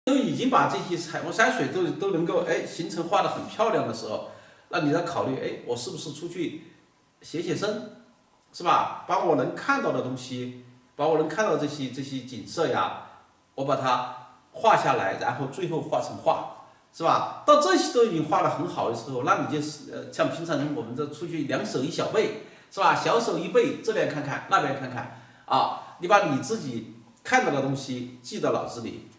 都已经把这些彩墨山水都能够形成画的很漂亮的时候，那你再考虑我是不是出去写写生，是吧？把我能看到的东西，把我能看到这些景色呀，我把它画下来，然后最后画成画。是吧？到这些都已经画得很好的时候，那你就是像平常我们这出去两手一小背，是吧？小手一背，这边看看，那边看看啊，你把你自己看到的东西记到脑子里，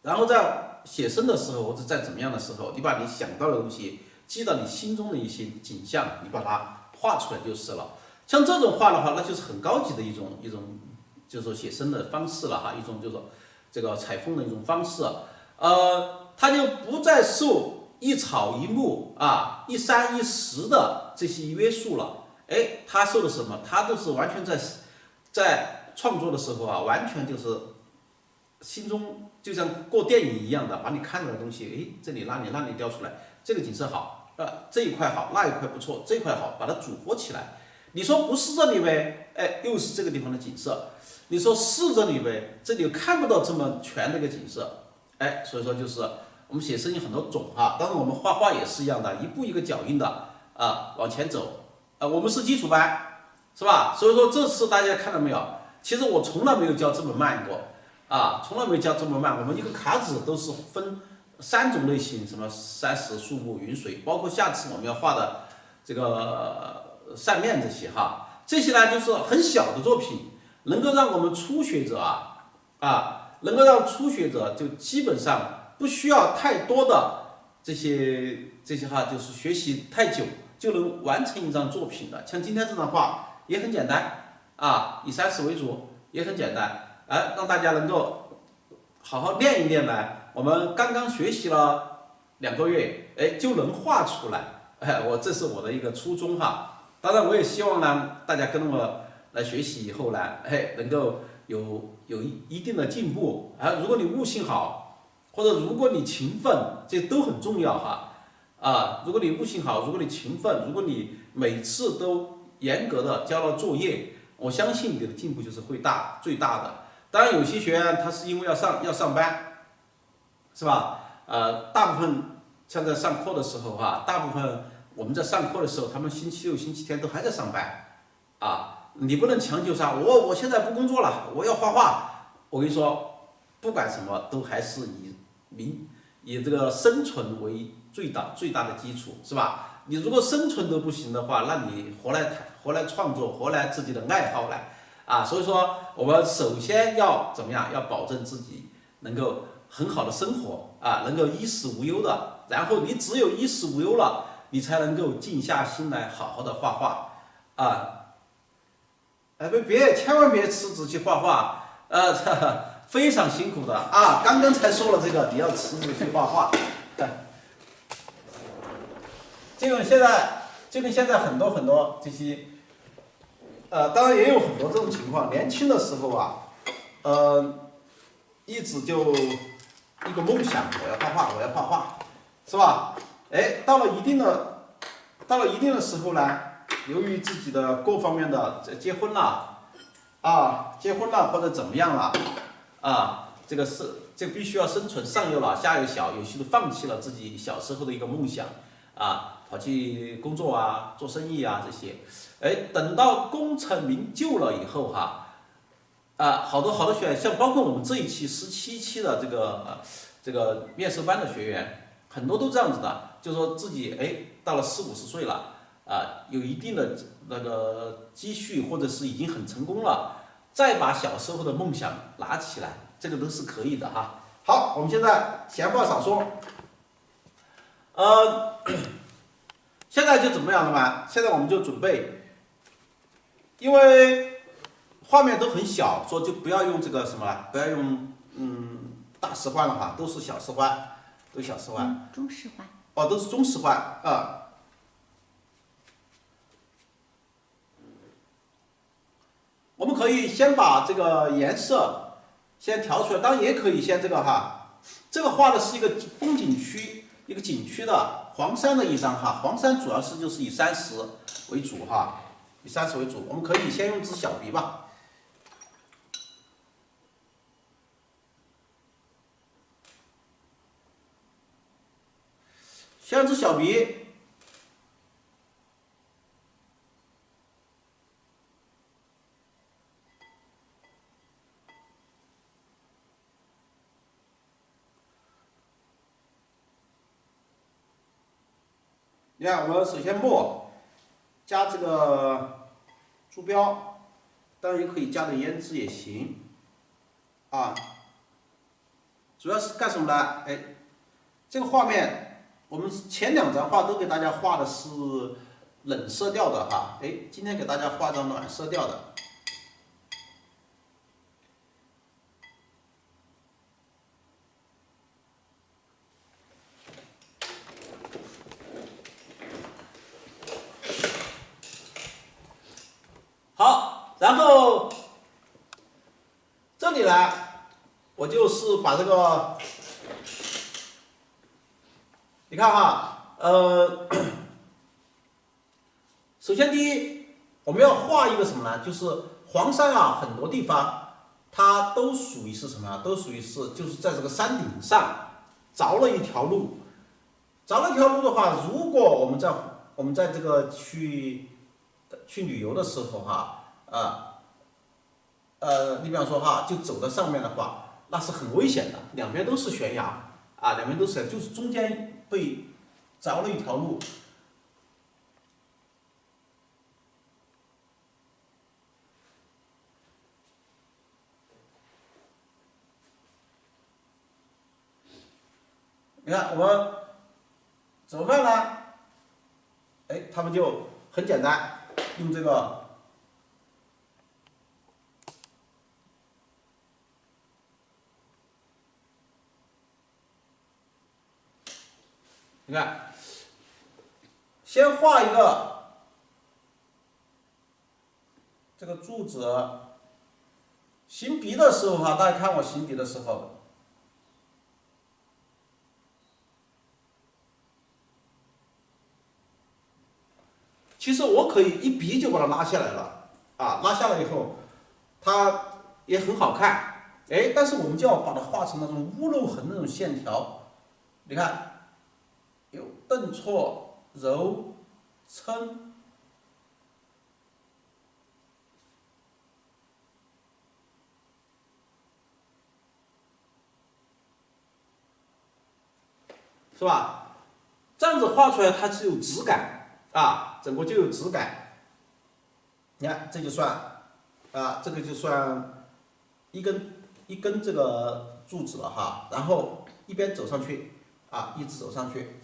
然后在写生的时候或者在怎么样的时候，你把你想到的东西记到你心中的一些景象，你把它画出来就是了。像这种画的话，那就是很高级的一种，就是说写生的方式了哈，一种就是说这个采风的一种方式。它就不再受一草一木啊、一山一石的这些约束了。它受的什么？它都是完全在创作的时候啊，完全就是心中就像过电影一样的，把你看到的东西，这里那里调出来，这个景色好，这一块好，那一块不错，这一块好，把它组合起来。你说不是这里呗？又是这个地方的景色。你说是这里呗？这里又看不到这么全的一个景色。所以说就是我们写生有很多种哈，当然我们画画也是一样的，一步一个脚印的往前走。我们是基础班，是吧？所以说这次大家看到没有？其实我从来没有教这么慢过从来没有教这么慢。我们一个卡纸都是分3种类型，什么山石、树木、云水，包括下次我们要画的这个扇面这些哈，这些呢就是很小的作品，能够让我们初学者能够让初学者就基本上不需要太多的这些就是学习太久就能完成一张作品的。像今天这张画也很简单以山石为主，也很简单，让大家能够好好练一练来。我们刚刚学习了2个月，就能画出来，这是我的一个初衷哈。当然，我也希望呢，大家跟我来学习以后呢，能够有一定的进步如果你悟性好，或者如果你勤奋，这都很重要哈如果你悟性好，如果你勤奋，如果你每次都严格的交了作业，我相信你的进步就是最大的。当然，有些学员他是因为要上班，是吧？大部分像在上课的时候大部分我们在上课的时候，他们星期六、星期天都还在上班你不能强求啥，我现在不工作了，我要画画。我跟你说，不管什么都还是以这个生存为最大的基础，是吧？你如果生存都不行的话，那你何来创作，何来自己的爱好来所以说，我们首先要怎么样？要保证自己能够很好的生活能够衣食无忧的。然后你只有衣食无忧了，你才能够静下心来好好的画画千万别辞职去画画，非常辛苦的刚刚才说了这个，你要辞职去画画，就跟现在很多这些，当然也有很多这种情况。年轻的时候一直就一个梦想，我要画画，是吧？到了一定的时候呢，由于自己的各方面的结婚了或者怎么样了这个必须要生存，上有老下有小，有些都放弃了自己小时候的一个梦想跑去工作做生意这些。等到功成名就了以后好多学员，像包括我们这一期17期的这个面授班的学员，很多都这样子的，就说自己到了40、50岁了有一定的那个积蓄，或者是已经很成功了，再把小时候的梦想拿起来，这个都是可以的哈。好，我们现在闲话少说，现在就怎么样了嘛？现在我们就准备，因为画面都很小，说就不要用这个什么了，不要用大石画了哈，都是小石画，中石画。都是中石画我们可以先把这个颜色先调出来，当然也可以先这个这个画的是一个风景区，一个景区的黄山的一张黄山主要是就是以山石为主以山石为主。我们可以先用支小笔吧。像一支小笔。你看，我们首先墨加这个朱标，当然也可以加的胭脂也行啊。主要是干什么呢？哎，这个画面我们前2张画都给大家画的是冷色调的哈，哎，今天给大家画张暖色调的。好，然后这里呢，我就是把这个，你看哈，首先第一，我们要画一个什么呢？就是黄山啊，很多地方它都属于是什么呢？都属于是就是在这个山顶上凿了一条路，凿了一条路的话，如果我们在这个去旅游的时候哈，你比方说哈，就走到上面的话，那是很危险的，两边都是悬崖啊，两边都是，就是中间被凿了一条路。你看我们怎么办呢？哎，他们就很简单，用这个。你看，先画一个这个柱子，行笔的时候哈，大家看我行笔的时候，其实我可以一笔就把它拉下来了啊，拉下来以后，它也很好看，哎，但是我们就要把它画成那种屋漏痕那种线条，你看。有顿挫、揉、撑，是吧？这样子画出来它是有质感啊，整个就有质感。你看，这就算啊，这个就算一根这个柱子了哈，然后一边走上去啊，一直走上去。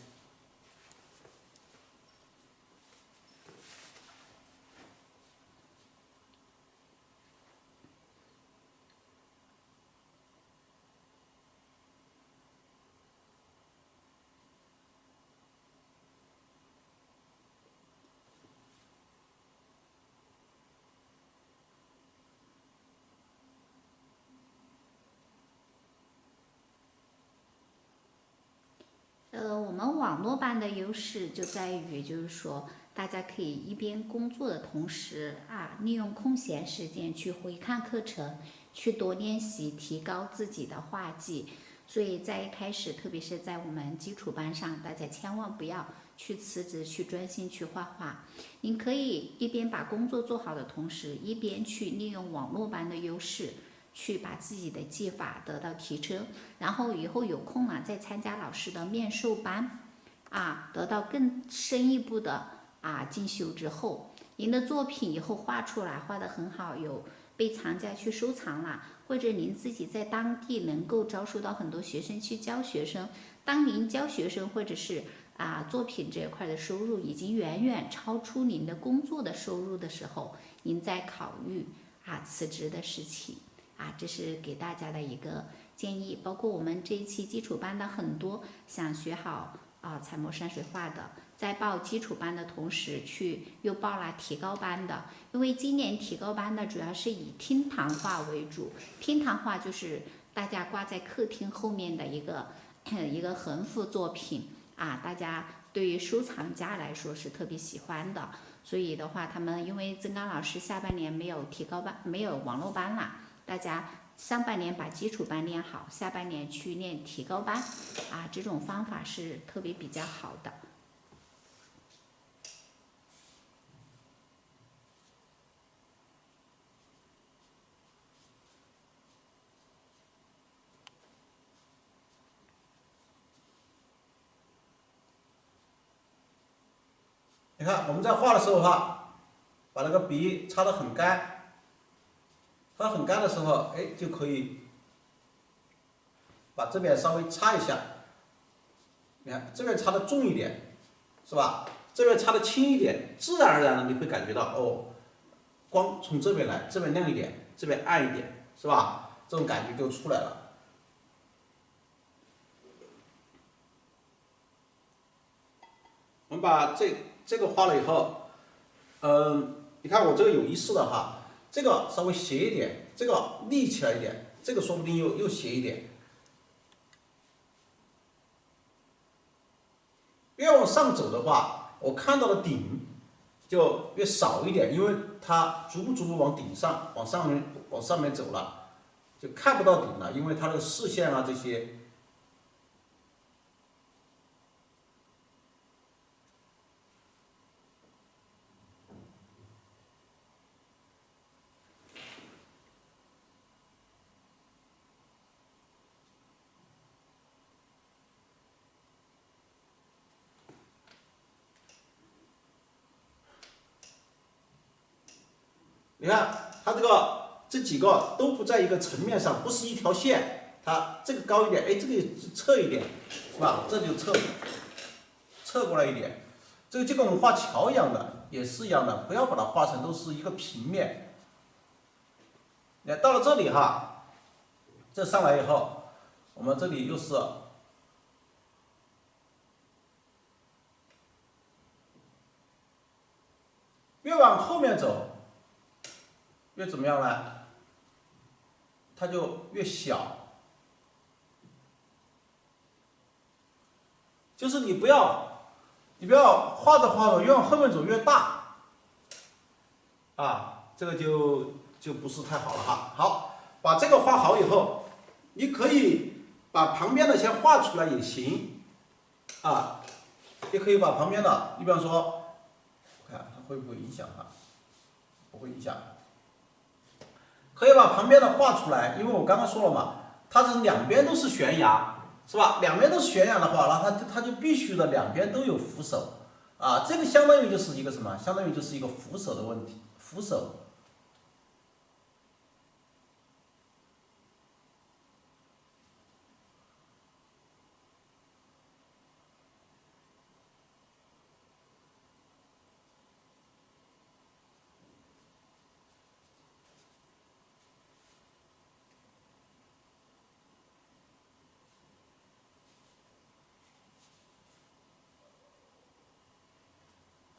我们网络班的优势就在于，就是说，大家可以一边工作的同时利用空闲时间去回看课程，去多练习，提高自己的画技。所以在一开始，特别是在我们基础班上，大家千万不要去辞职，去专心去画画。您可以一边把工作做好的同时，一边去利用网络班的优势。去把自己的技法得到提升，然后以后有空了再参加老师的面授班，得到更深一步的进修之后，您的作品以后画出来画得很好，有被藏家去收藏了，或者您自己在当地能够招收到很多学生去教学生，当您教学生或者是作品这一块的收入已经远远超出您的工作的收入的时候，您再考虑辞职的事情。这是给大家的一个建议，包括我们这一期基础班的很多想学好彩墨山水画的，在报基础班的同时又报了提高班的，因为今年提高班的主要是以厅堂画为主，厅堂画就是大家挂在客厅后面的一个横幅作品大家对于收藏家来说是特别喜欢的，所以的话，他们因为曾刚老师下半年没有提高班，没有网络班了。大家上半年把基础班练好，下半年去练提高班，这种方法是特别比较好的。你看我们在画的时候哈，把那个笔擦得很干，擦很干的时候，哎，就可以把这边稍微擦一下。你看这边擦的重一点，是吧？这边擦的轻一点，自然而然的你会感觉到哦，光从这边来，这边亮一点，这边暗一点，是吧？这种感觉就出来了。我们把这个画了以后，你看我这个有意识的哈，这个稍微斜一点，这个立起来一点，这个说不定又斜一点。越往上走的话，我看到的顶就越少一点，因为它逐步往顶上、往上面走了，就看不到顶了，因为它的视线啊这些。你看它这几个都不在一个层面上，不是一条线，它这个高一点，哎，这个侧一点，是吧？这就侧过来一点，这个就跟我们画桥一样的，也是一样的，不要把它画成都是一个平面。你看到了这里哈，这上来以后，我们这里又是越往后面走。越怎么样呢？它就越小。就是你不要画着画着越往后面走越大，这个就不是太好了哈。好，把这个画好以后，你可以把旁边的先画出来也行，也可以把旁边的，你比方说，看它会不会影响哈？不会影响。可以把旁边的画出来，因为我刚刚说了嘛，它是两边都是悬崖，是吧？两边都是悬崖的话，那它就必须的两边都有扶手，这个相当于就是一个什么？相当于就是一个扶手的问题，扶手。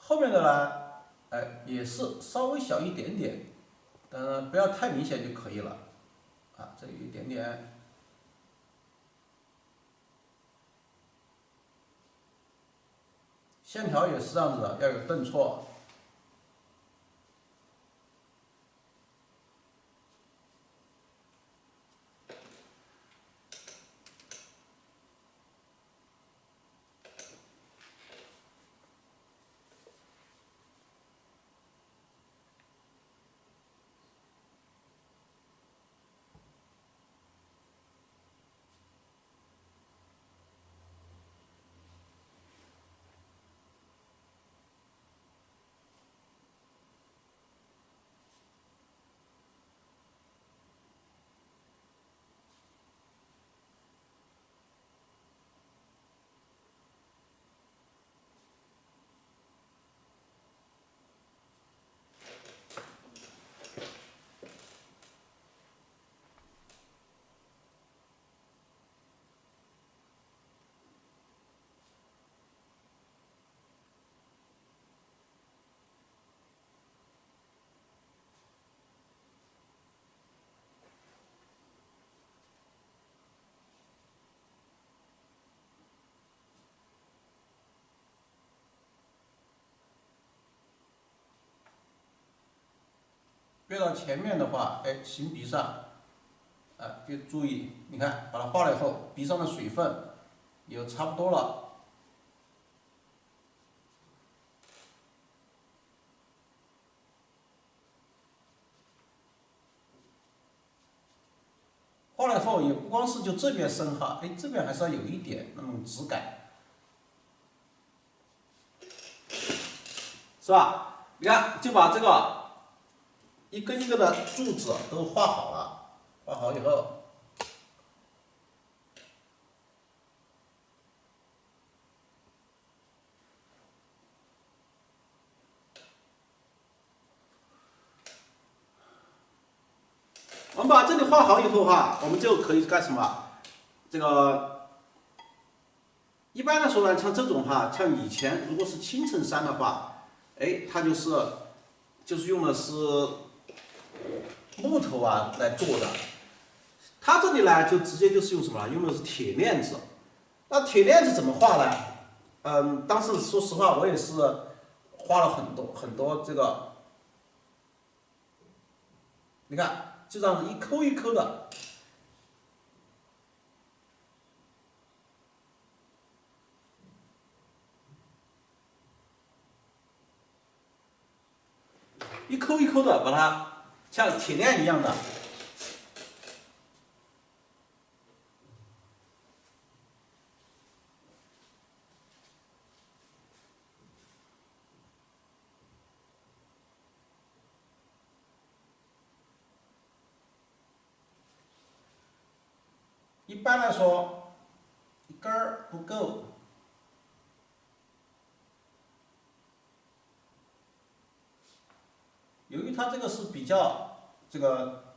后面的呢，也是稍微小一点点，不要太明显就可以了，这有一点点。线条也是这样子的，要有顿挫。越到前面的话，行笔上就注意，你看把它画了以后，笔上的水分也差不多了。画了以后也不光是就这边深哈，哎，这边还是要有一点那种质感，是吧？你看，就把这个一根一个的柱子都画好了，画好以后。我们把这里画好以后哈，我们就可以干什么？这个一般来说呢，像这种哈，像以前如果是青城山的话，哎，它就是用的是木头啊来做的。它这里呢，就直接就是用什么？用的是铁链子。那铁链子怎么画呢？当时说实话，我也是画了很多这个，你看。就这样子一抠一抠的，一抠一抠的把它像铁链一样的。一般来说，一根儿不够。由于它这个是比较这个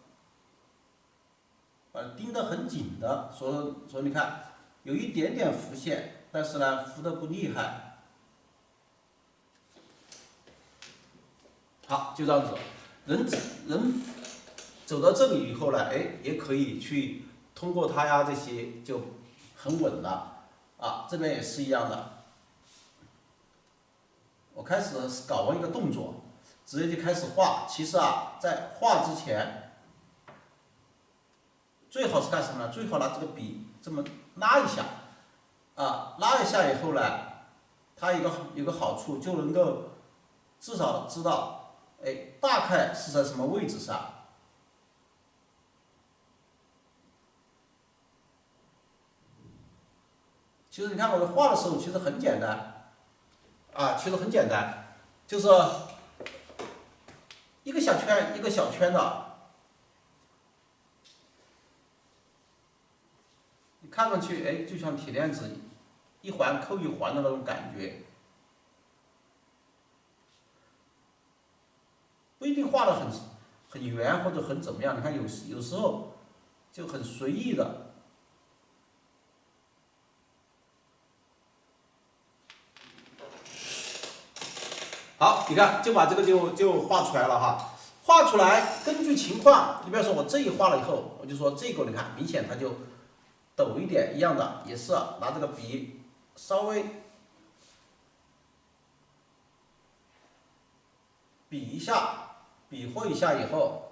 盯得很紧的，所以你看有一点点浮现，但是呢浮得不厉害。好，就这样子，人走到这里以后呢，哎，也可以去通过它呀这些就很稳了啊。这边也是一样的，我开始搞完一个动作。直接就开始画，其实啊，在画之前，最好是干什么呢？最好拿这个笔这么拉一下，拉一下以后呢，它有个好处，就能够至少知道，哎，大概是在什么位置上。其实你看我画的时候，其实很简单，其实很简单，就是一个小圈一个小圈的，你看上去哎，就像铁链子一环扣一环的那种感觉，不一定画的很圆或者很怎么样。你看有时候就很随意的。好，你看就把这个就画出来了哈。画出来，根据情况，你比方说我这一画了以后，我就说这个你看明显它就陡一点，一样的也是拿这个笔稍微比一下，比划一下以后。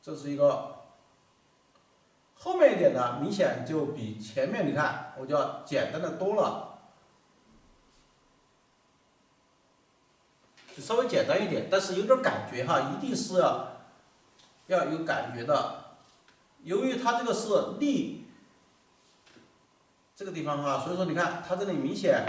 这是一个，后面一点呢，明显就比前面你看我就要简单的多了，就稍微简单一点，但是有点感觉哈，一定是要有感觉的。由于它这个是立这个地方哈，所以说你看它这里明显。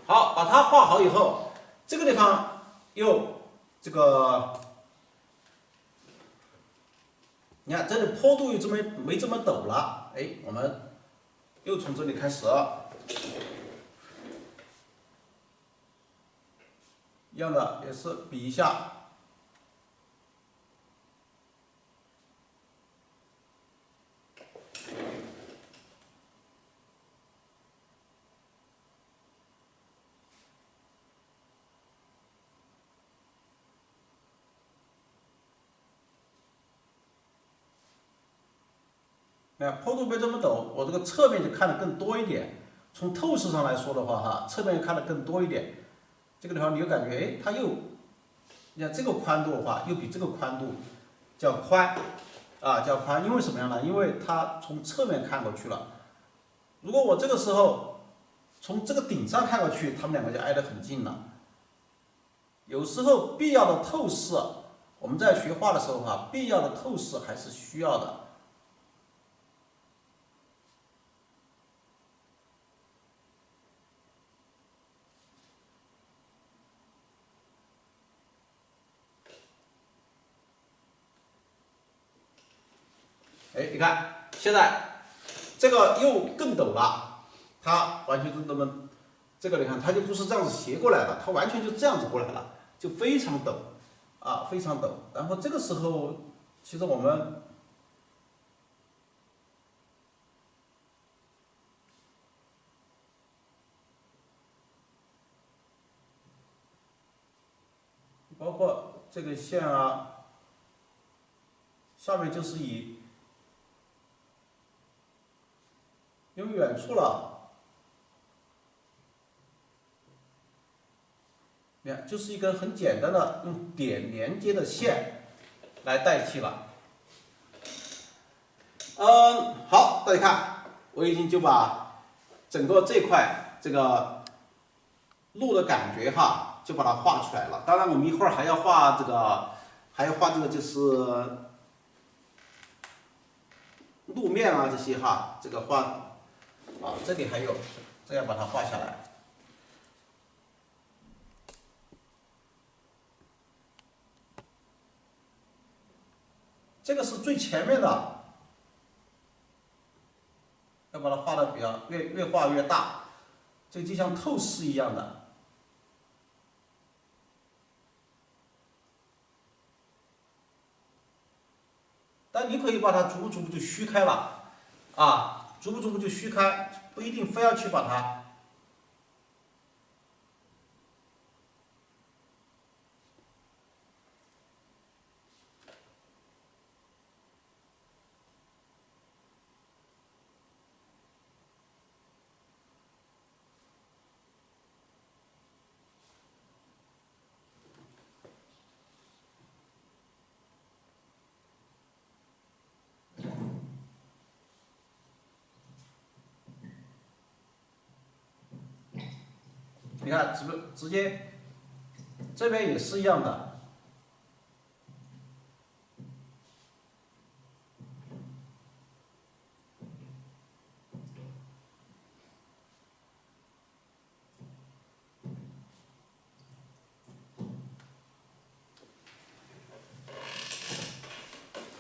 好，把它画好以后，这个地方又这个，你看这里坡度又没这么陡了，哎，我们又从这里开始，一样的也是比一下。坡度没这么陡，我这个侧面就看得更多一点。从透视上来说的话，哈，侧面看得更多一点。这个地方你就感觉，哎，它又，你看这个宽度的话，又比这个宽度较宽，较宽。因为什么样呢？因为它从侧面看过去了。如果我这个时候从这个顶上看过去，它们两个就挨得很近了。有时候必要的透视，我们在学画的时候哈，必要的透视还是需要的。哎，你看现在这个又更陡了，它完全是那么，这个你看它就不是这样子斜过来了，它完全就这样子过来了，就非常陡，非常陡。然后这个时候，其实我们包括这个线啊，下面就是因为远处了，你看就是一根很简单的用点连接的线来代替了。好，大家看，我已经就把整个这块这个路的感觉哈，就把它画出来了。当然，我们一会儿还要画这个，就是路面啊这些哈，这个画这里还有，这样把它画下来。这个是最前面的。要把它画的比较越画越大，这个就像透视一样的。但你可以把它逐步就虚开了，逐步就虚开，不一定非要去把它。你看，直接这边也是一样的。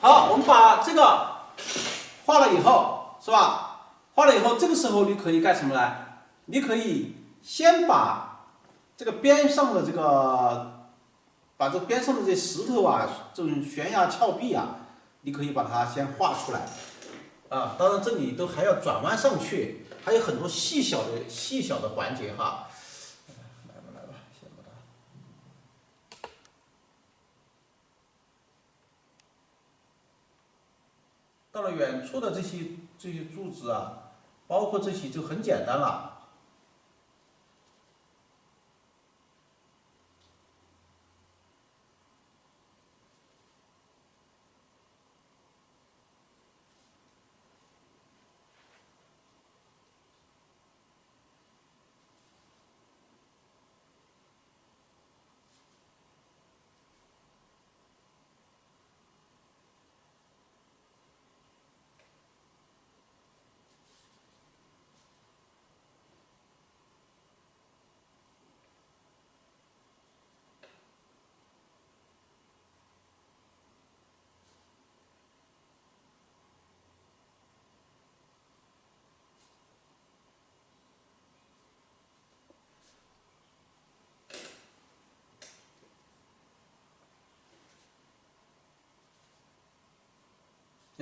好，我们把这个画了以后，是吧？画了以后，这个时候你可以干什么呢？你可以先把这个边上的把这边上的这些石头啊，这种悬崖峭壁啊，你可以把它先画出来。当然这里都还要转弯上去，还有很多细小的环节哈。来吧，先把它。到了远处的这些柱子啊，包括这些就很简单了。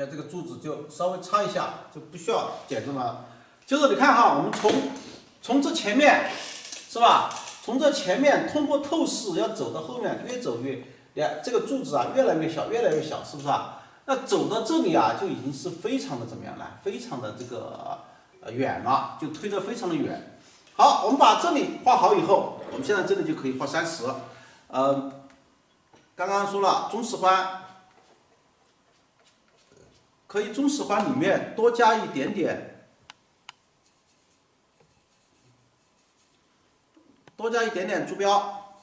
那这个柱子就稍微擦一下，就不需要剪这么。就是你看哈，我们从这前面是吧？从这前面通过透视要走到后面，越走越，你看这个柱子啊越来越小，越来越小，是不是啊？那走到这里啊，就已经是非常的怎么样呢？非常的这个远了，就推得非常的远。好，我们把这里画好以后，我们现在这里就可以画30。刚刚说了中视环，可以中视环里面多加一点点，坐标。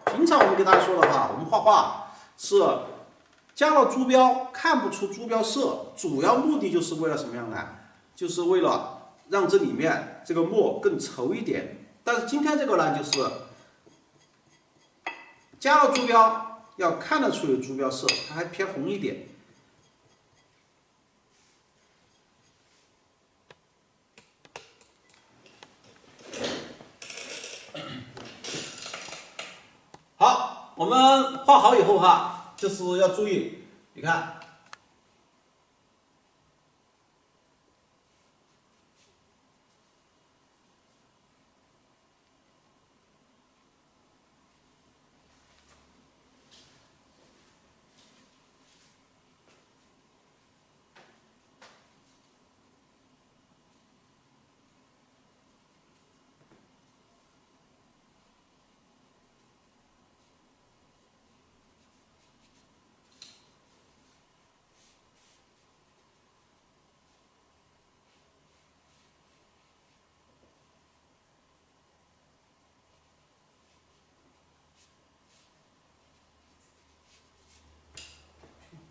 平常我们跟大家说的话，我们画画是加了珠标，看不出珠标色，主要目的就是为了什么样呢？就是为了让这里面这个墨更稠一点。但是今天这个呢，就是加了珠标，要看得出有珠标色，它还偏红一点。好，我们画好以后哈，就是要注意，你看。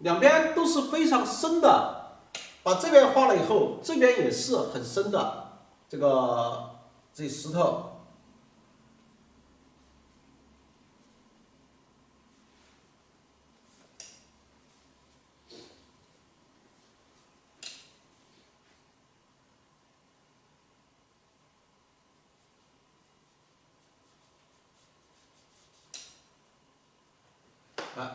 两边都是非常深的，把这边画了以后，这边也是很深的，这石头。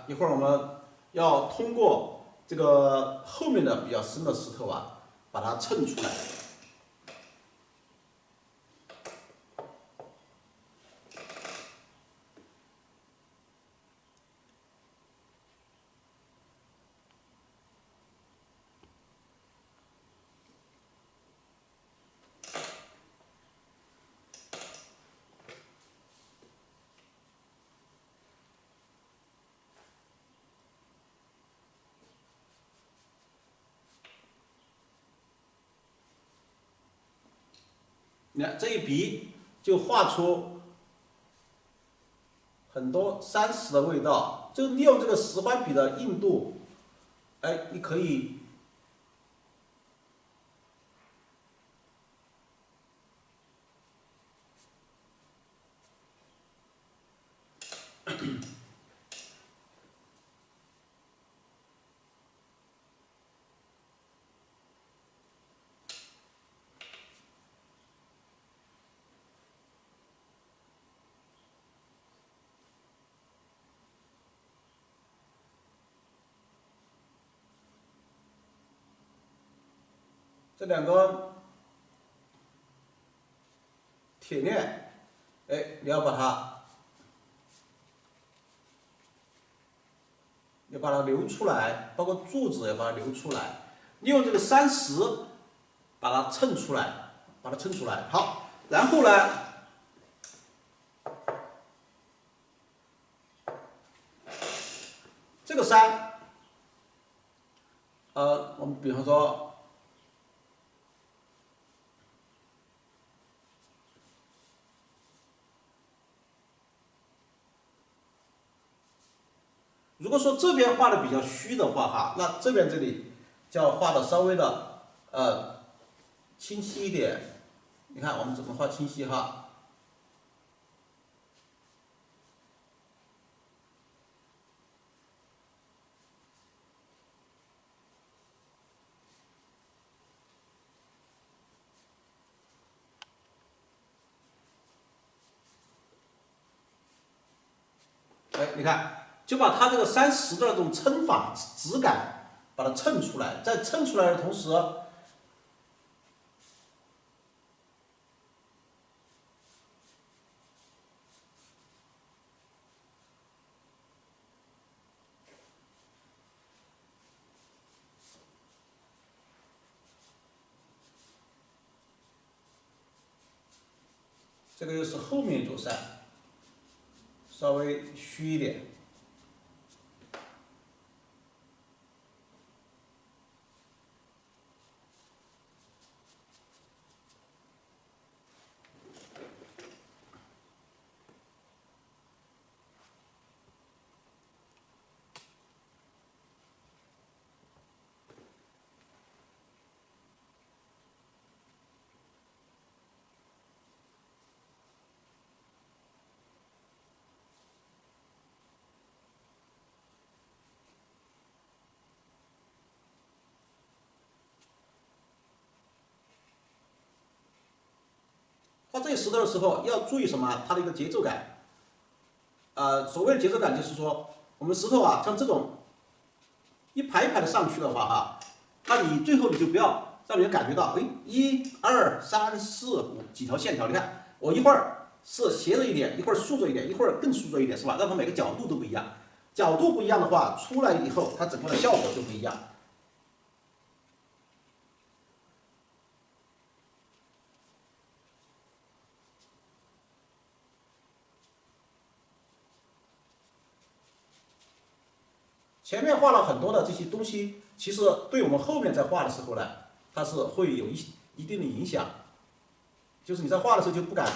一会儿我们要通过这个后面的比较深的石头啊，把它衬出来。你看这一笔就画出很多山石的味道，就利用这个石灰笔的硬度，哎，你可以这两个铁链，哎，你要把它留出来，包括柱子也把它留出来，利用这个山石把它衬出来，好，然后呢，这个山，我们比方说。如果说这边画的比较虚的话哈，那这边这里就要画的稍微的清晰一点。你看我们怎么画清晰哈？哎，你看，就把它这个30的那种称法质感把它衬出来，在衬出来的同时，这个又是后面一座山，稍微虚一点。画这些石头的时候要注意什么？它的一个节奏感。所谓的节奏感就是说，我们石头啊，像这种一排一排的上去的话哈，那你最后你就不要让人感觉到，哎，1、2、3、4、5几条线条，你看我一会儿是斜着一点，一会儿竖着一点，一会儿更竖着一点，是吧？让它每个角度都不一样，角度不一样的话，出来以后它整个的效果就不一样。前面画了很多的这些东西，其实对我们后面在画的时候呢，它是会有一定的影响。就是你在画的时候就不敢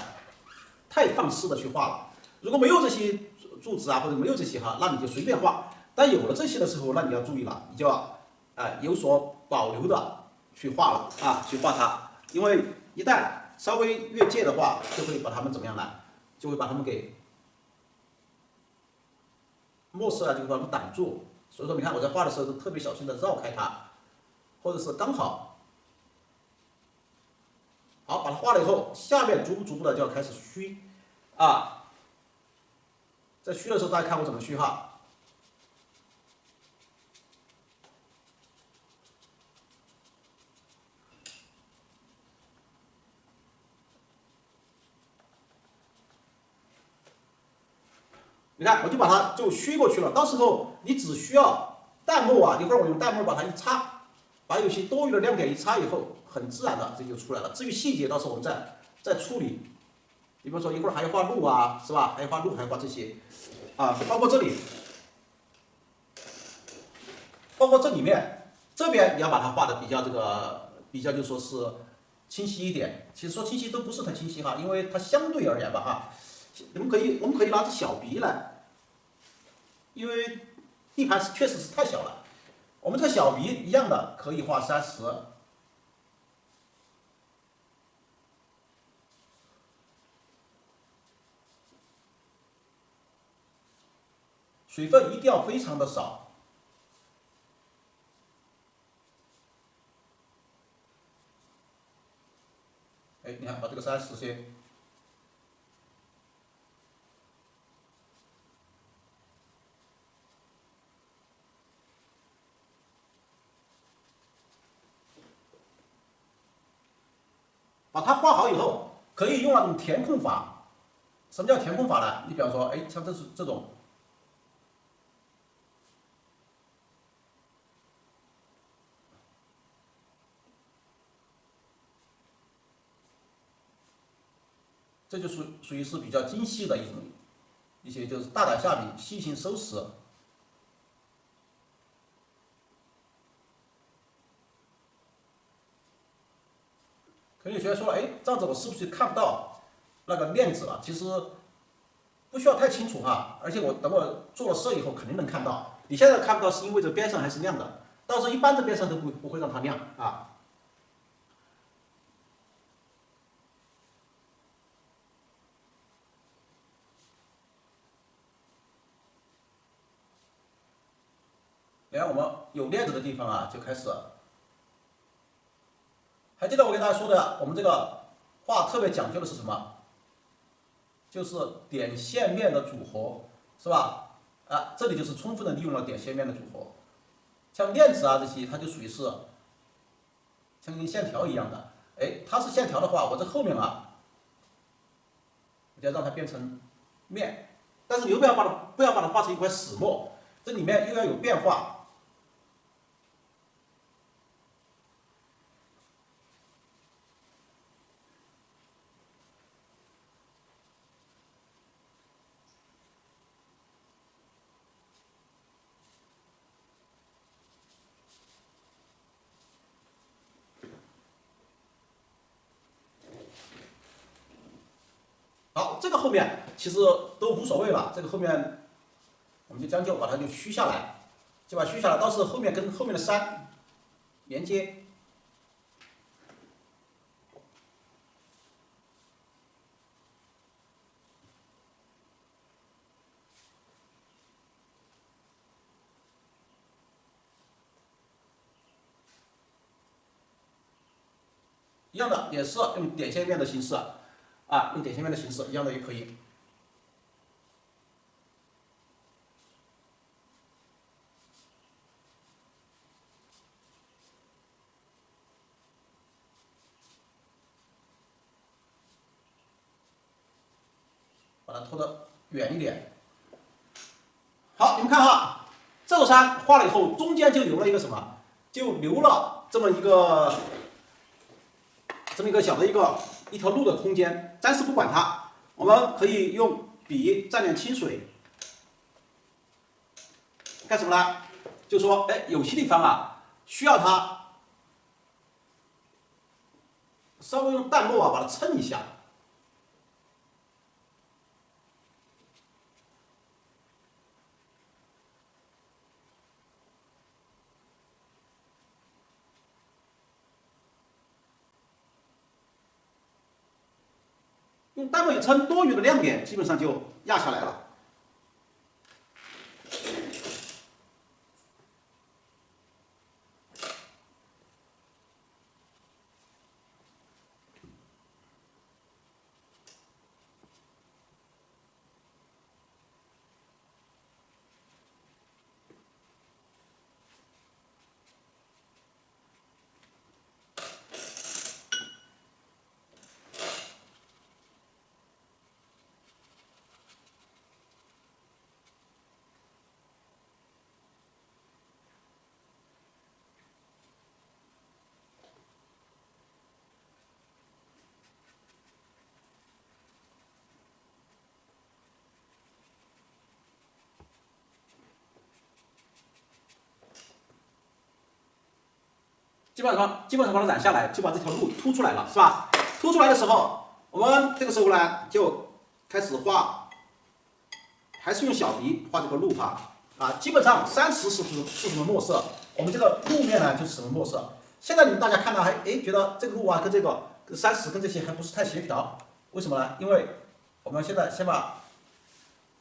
太放肆的去画了。如果没有这些柱子啊，或者没有这些哈，那你就随便画。但有了这些的时候，那你要注意了，你就要有所保留的去画了啊，去画它。因为一旦稍微越界的话，就会把它们怎么样呢？就会把它们给漠视啊，就会把它们挡住。所以说，你看我在画的时候都特别小心的绕开它，或者是刚好，好把它画了以后，下面逐步的就要开始虚啊。在虚的时候，大家看我怎么虚哈。你看，我就把它就虚过去了。到时候你只需要淡墨啊，一会儿我用淡墨把它一擦，把有些多余的亮点一擦以后，很自然的这就出来了。至于细节，到时候我们再处理。你比如说一会儿还要画鹿啊，是吧？还要画鹿，还要画这些啊，包括这里，包括这里面，这边你要把它画的比较比较就说是清晰一点。其实说清晰都不是很清晰哈，因为它相对而言吧哈。我们可以拿着小笔来，因为地盘确实是太小了。我们这个小笔一样的可以画30，水分一定要非常的少。哎，你看把这个30先。把它画好以后，可以用那种填空法。什么叫填空法呢？你比方说，哎，像这种，这就属于是比较精细的一些就是大胆下笔、细心收拾。可能有些人说，哎，这样子我是不是看不到那个链子了？其实不需要太清楚哈，而且等我做了色以后肯定能看到。你现在看不到是因为这边上还是亮的，到时候一般这边上都不会让它亮啊。然后我们有链子的地方啊，就开始。还记得我给大家说的，我们这个画特别讲究的是什么？就是点线面的组合。是吧？啊，这里就是充分的利用了点线面的组合。像链子啊这些，它就属于是像跟线条一样的，哎，它是线条的话，我这后面啊，我就要让它变成面，但是你又不要把它画成一块死墨，这里面又要有变化。好，这个后面其实都无所谓了，这个后面我们就将就把它就虚下来，就把它虚下来，到时候后面跟后面的山连接。一样的也是用点线面的形式啊，用点线面的形式一样的也可以。把它拖得远一点。好，你们看哈，这座山画了以后，中间就留了一个什么？就留了这么一个小的一条路的空间。暂时不管它，我们可以用笔蘸点清水，干什么呢？就说，哎，有些地方啊，需要它稍微用淡墨啊把它蹭一下。用淡墨一撑，多余的亮点基本上就压下来了。基本上把它染下来，就把这条路凸出来了，是吧？凸出来的时候，我们这个时候呢就开始画，还是用小笔画这个路哈啊。基本上30是什么墨色，我们这个路面呢就是什么墨色。现在你们大家看到觉得这个路啊跟这个30跟这些还不是太协调，为什么呢？因为我们现在先把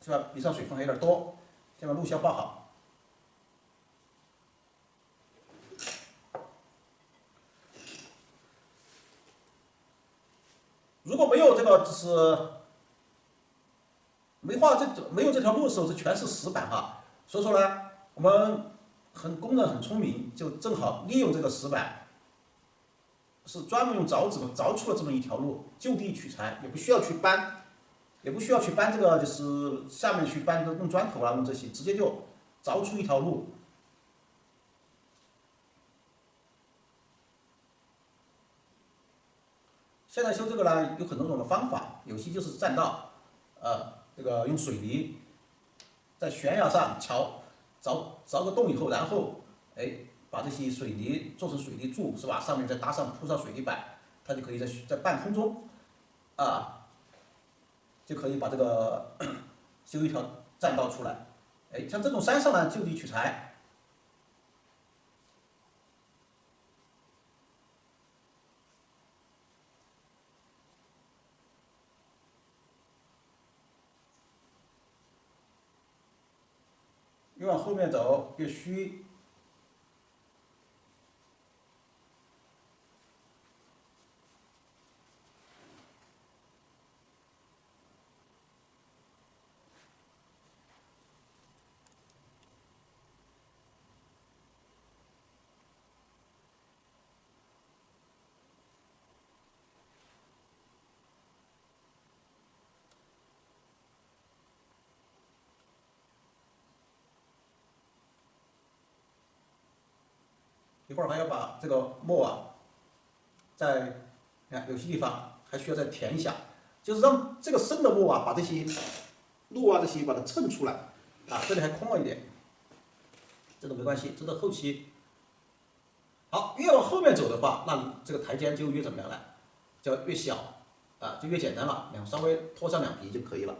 是吧笔上水分还有点多，先把路线画好。如果没有这个就是没有这条路的时候，这全是石板哈。所以说呢，我们工人很聪明，就正好利用这个石板，是专门用凿子凿出了这么一条路，就地取材，也不需要去搬，这个就是下面去搬弄砖头啊，弄这些，直接就凿出一条路。现在修这个呢，有很多种的方法，有些就是栈道，这个用水泥在悬崖上凿个洞以后，然后把这些水泥做成水泥柱，是吧？上面再铺上水泥板，它就可以在半空中就可以把这个修一条栈道出来。像这种山上呢，就地取材。越往后面走越虚。会儿还要把这个墨啊，在有些地方还需要再填一下，就是让这个深的墨啊，把这些路啊这些把它衬出来啊，这里还空了一点，这都没关系，这都后期。好，越往后面走的话，那这个台阶就越怎么样呢？就越小啊，就越简单了，稍微拖上2笔就可以了。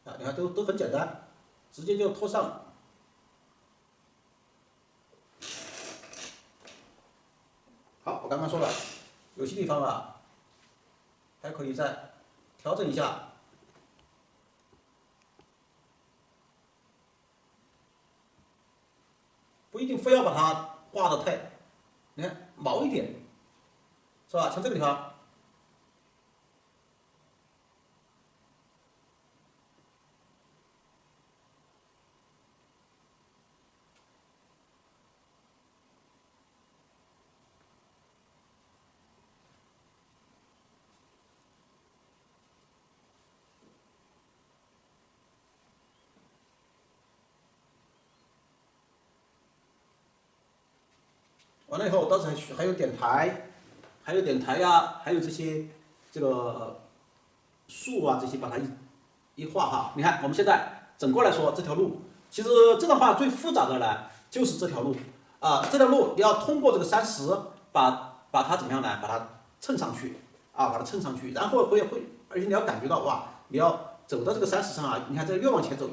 啊，你看都很简单，直接就拖上。好，我刚刚说了，有些地方啊，还可以再调整一下。不一定非要把它画的太，你看毛一点，是吧？像这个地方。完了以后，到时候还有点台，还有点台呀，还有这些这个树啊这些，把它一画哈。你看我们现在整个来说这条路，其实这段话最复杂的呢就是这条路啊，这条路你要通过这个山石把它怎么样呢？把它衬上去啊，把它衬上去，然后会，而且你要感觉到哇，你要走到这个山石上啊，你看这越往前走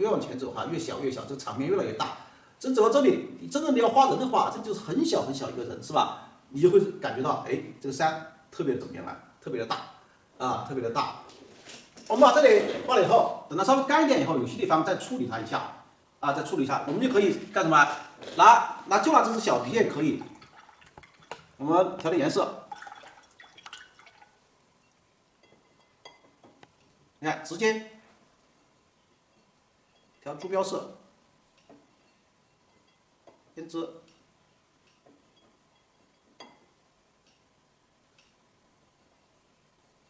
哈，越小，这个场面越来越大。真走到这里，你真的你要画人的话，这就是很小一个人，是吧？你就会感觉到，哎，这个山特别的怎么样啊？特别的大，啊，特别的大。我们把这里画了以后，等它稍微干一点以后，有些地方再处理它一下，啊，再处理一下，我们就可以干什么？就拿这支小笔也可以，我们调点颜色，你看，直接调朱标色。编织，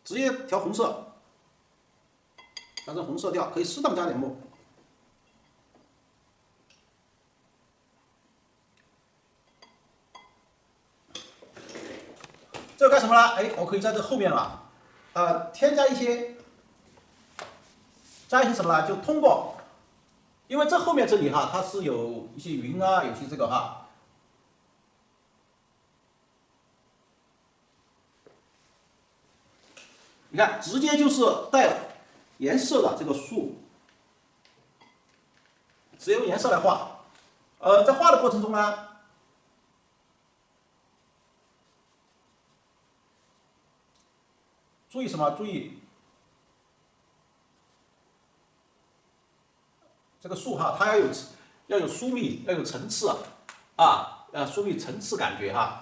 直接调红色，调成红色调，可以适当加点墨。这个干什么呢？哎，我可以在这后面啊，添加一些什么呢？就通过，因为这后面这里哈，它是有一些云啊，有些这个哈。你看，直接就是带颜色的这个树，只用颜色来画。在画的过程中呢，注意什么？注意这个树哈，它要有疏密，要有层次啊，疏密层次感觉哈。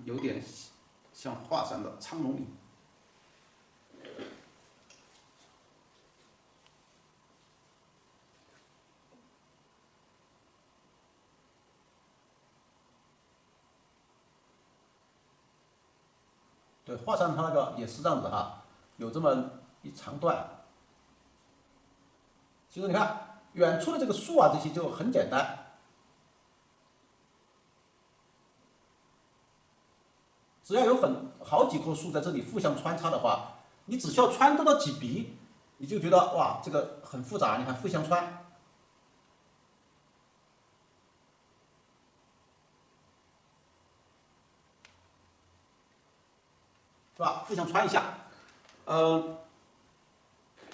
有点像华山的苍龙岭。对，华山它那个也是这样子哈，有这么一长段。其实你看远处的这个树啊，这些就很简单。只要有好几棵树在这里互相穿插的话，你只需要穿多几笔，你就觉得哇，这个很复杂。你看互相穿，是吧？互相穿一下，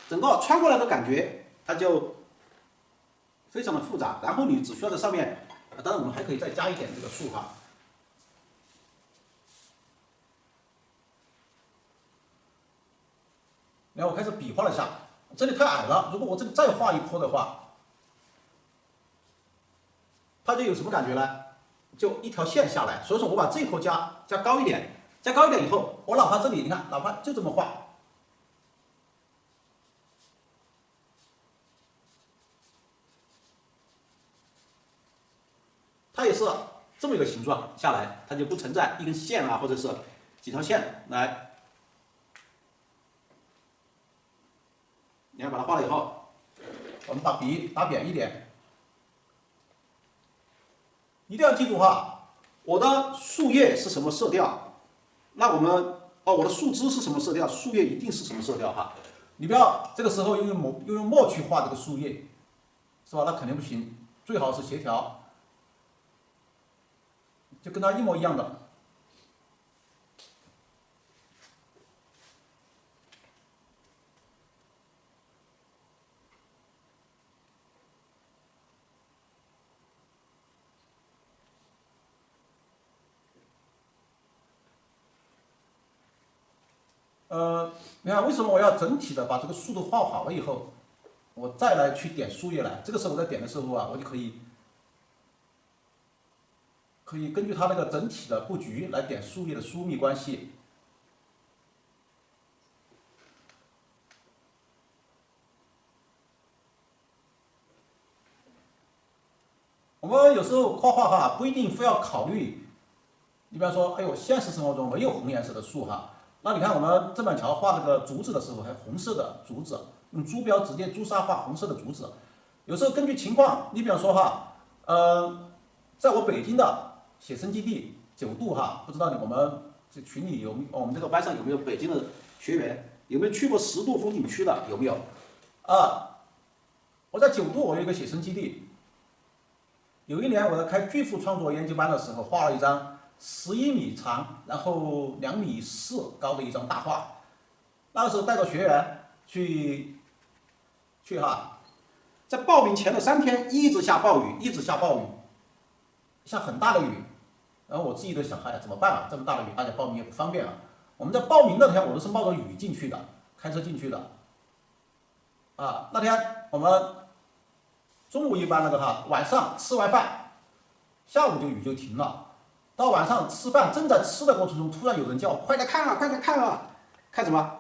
整个穿过来的感觉它就非常的复杂。然后你只需要在上面，当然我们还可以再加一点这个树哈。然后我开始比划了一下，这里太矮了，如果我这里再画一坡的话，它就有什么感觉呢？就一条线下来。所以说我把这一坡加高一点，加高一点以后，我哪怕这里你看，哪怕就这么画，它也是这么一个形状下来，它就不存在一根线啊，或者是几条线来。你看把它画了以后，我们把笔打扁一点。一定要记住哈，我的树叶是什么色调，那我们我的树枝是什么色调，树叶一定是什么色调哈。你不要这个时候又用墨去画这个树叶，是吧？那肯定不行，最好是协调，就跟它一模一样的。你看为什么我要整体的把这个树都画好了以后，我再来去点树叶来？这个时候我在点的时候啊，我就可以根据它那个整体的布局来点树叶的疏密关系。我们有时候画画哈，不一定非要考虑，你比方说，哎呦，现实生活中没有红颜色的树哈。那你看我们郑板桥画那个竹子的时候，还红色的竹子，用朱标直接朱砂画红色的竹子。有时候根据情况，你比方说哈，在我北京的写生基地9度哈，不知道我们这群里我们这个班上有没有北京的学员，有没有去过10度风景区的，有没有？我在9度我有一个写生基地，有一年我在开巨幅创作研究班的时候，画了一张11米长，然后2.4米高的一张大画。那个时候带着学员去哈，在报名前的3天一直下暴雨，一直下暴雨，下很大的雨。然后我自己都想，哎呀，怎么办啊？这么大的雨，大家报名也不方便啊。我们在报名那天，我都是冒着雨进去的，开车进去的。那天我们中午一班那个哈，晚上吃完饭，下午雨就停了。到晚上吃饭，正在吃的过程中，突然有人叫：“快来看啊，快来看啊！”看什么？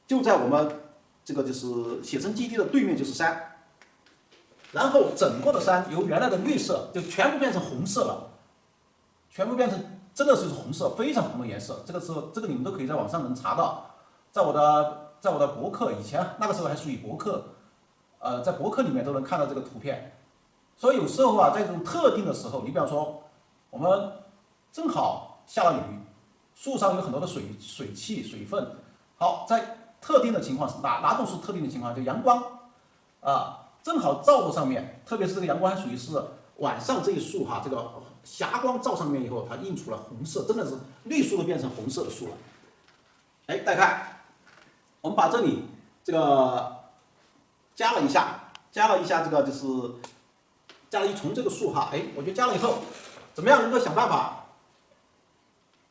就在我们这个就是写生基地的对面就是山，然后整个的山由原来的绿色就全部变成红色了，全部变成真的是红色，非常红的颜色。这个你们都可以在网上能查到，在我的博客，以前那个时候还属于博客，在博客里面都能看到这个图片。所以有时候啊，在这种特定的时候，你比方说我们正好下了雨，树上有很多的水汽、水分。好，在特定的情况是哪种是特定的情况？就阳光正好照到上面，特别是这个阳光还属于是晚上这一束哈，这个霞光照上面以后，它映出了红色，真的是绿树都变成红色的树了。哎，大家看，我们把这里这个加了一下这个就是加了一丛这个树哈，哎，我觉得加了以后，怎么样能够想办法，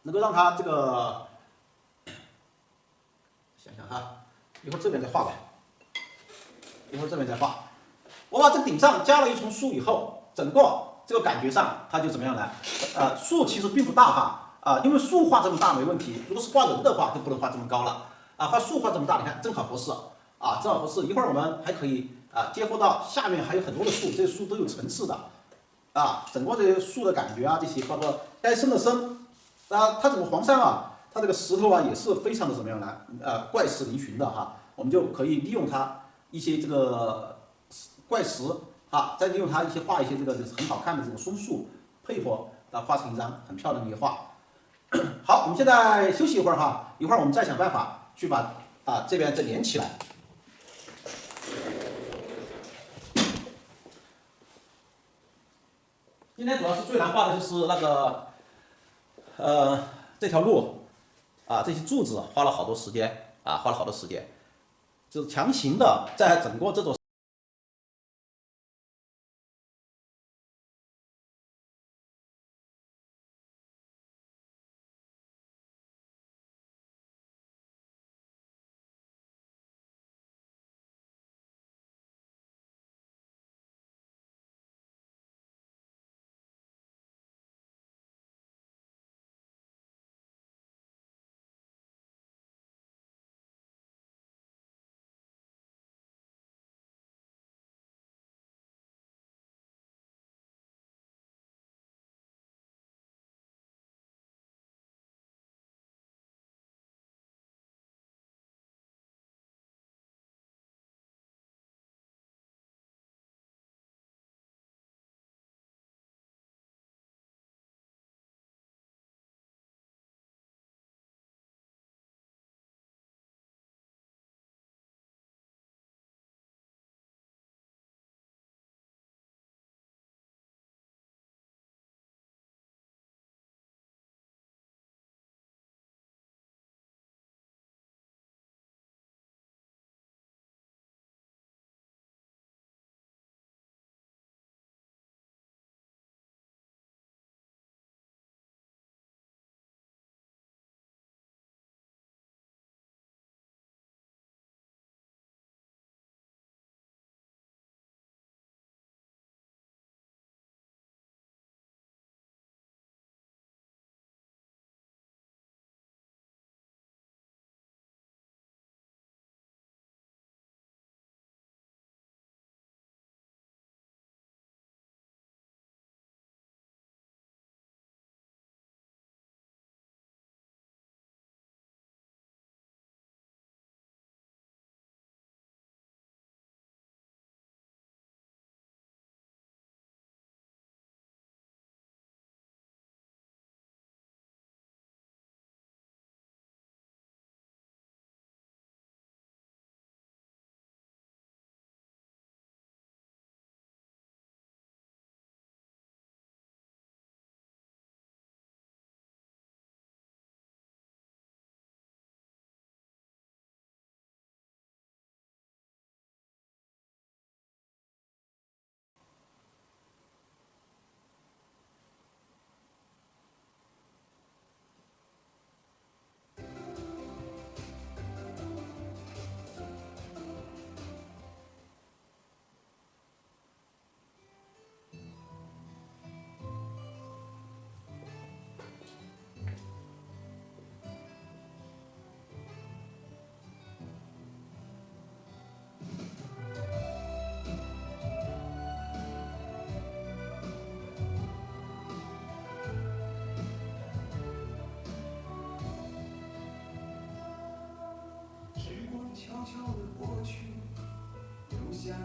能够让它这个，想想哈，一会儿这边再画吧，一会儿这边再画。我把这顶上加了一丛树以后，整个这个感觉上它就怎么样呢？树其实并不大哈，因为树画这么大没问题，如果是画人的话就不能画这么高了画树画这么大，你看正好合适正好合适。一会儿我们还可以接获到下面还有很多的树，这些树都有层次的整个这些树的感觉这些包括该深的深它整个黄山它这个石头也是非常的怎么样呢？怪石嶙峋的哈，我们就可以利用它一些这个怪石再利用它画一些这个很好看的这个松树，配合画成一张很漂亮的一个画。好，我们现在休息一会儿哈，一会儿我们再想办法去把这边再连起来。今天主要是最难画的就是那个这条路这些柱子花了好多时间就是强行的在整个这种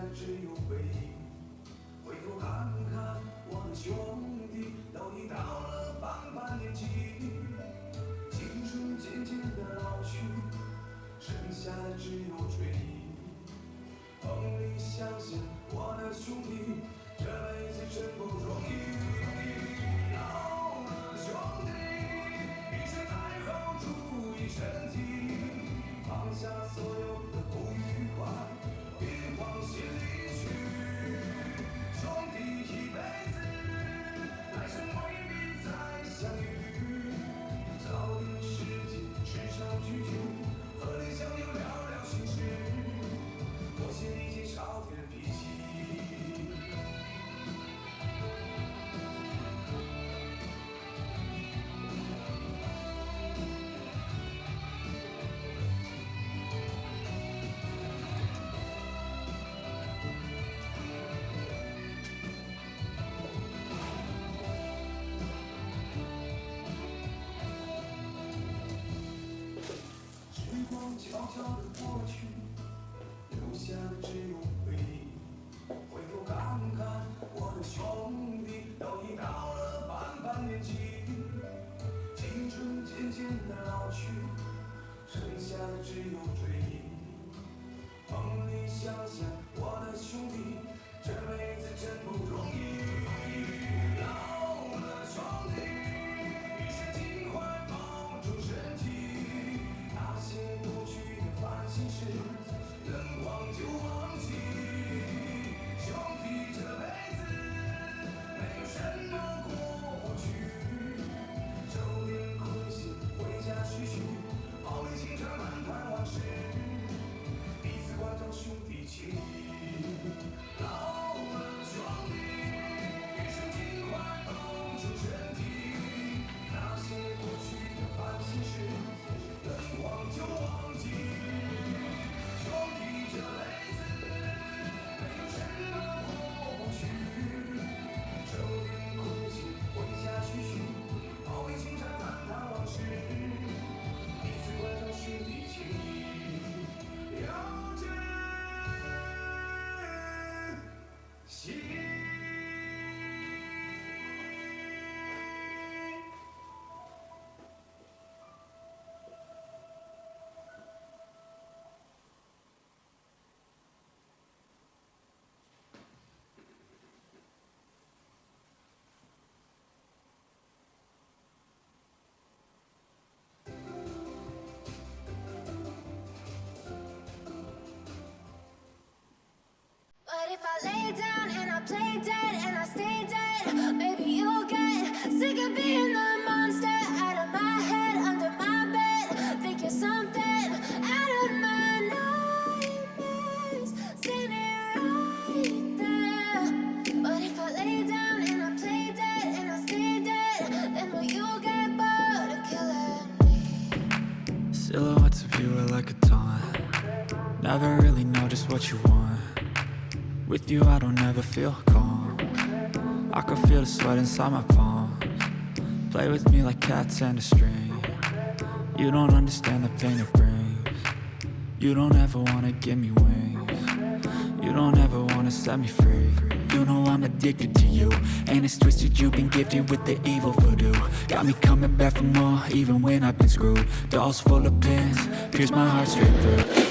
的只有回忆。回头看看我的兄弟，都已到了半把年纪，青春渐渐的老去，剩下的只有追忆。梦里想想我的兄弟，这辈子真不容易。老了兄弟，一声太后注意身体，放下所有的不愉快，别往心里去。兄弟一辈子，来生未必再相遇，找点时间吃上聚聚，和你相友聊聊心事，我嫌你姐少点脾气。时光悄悄地过去，留下的只有回忆。回头看看我的兄弟，都已到了半把年纪，青春渐渐地老去，剩下的只有追忆。梦里想想我的兄弟，这辈子真不容易。老了兄弟，一生尽快保重身体，那些过去的烦心事，能忘就忘记。兄弟这辈子没有什么过去，收点空心回家叙叙，梦里清茶漫谈往事，彼此关照兄弟情谊。老了兄弟，一生尽快保重身体，那些过去的烦心事，能忘就忘记。兄弟这辈子没有什么过去，收点空心回家叙叙，泡杯清茶谈谈往事，彼此关照兄弟情谊，了解心。But if I lay down and I play dead and I stay dead, maybe you'll get sick of being the monster out of my head, under my bed. Think you're something out of my nightmares, standing right there. But if I lay down and I play dead and I stay dead, then will you get bored of killing me? Silhouettes of you are like a taunt. Never really know just what you want. With you I don't ever feel calm. I can feel the sweat inside my palms. Play with me like cats and a string. You don't understand the pain it brings. You don't ever wanna give me wings. You don't ever wanna set me free. You know I'm addicted to you, and it's twisted, you've been gifted with the evil voodoo. Got me coming back for more, even when I've been screwed. Dolls full of pins, pierce my heart straight through.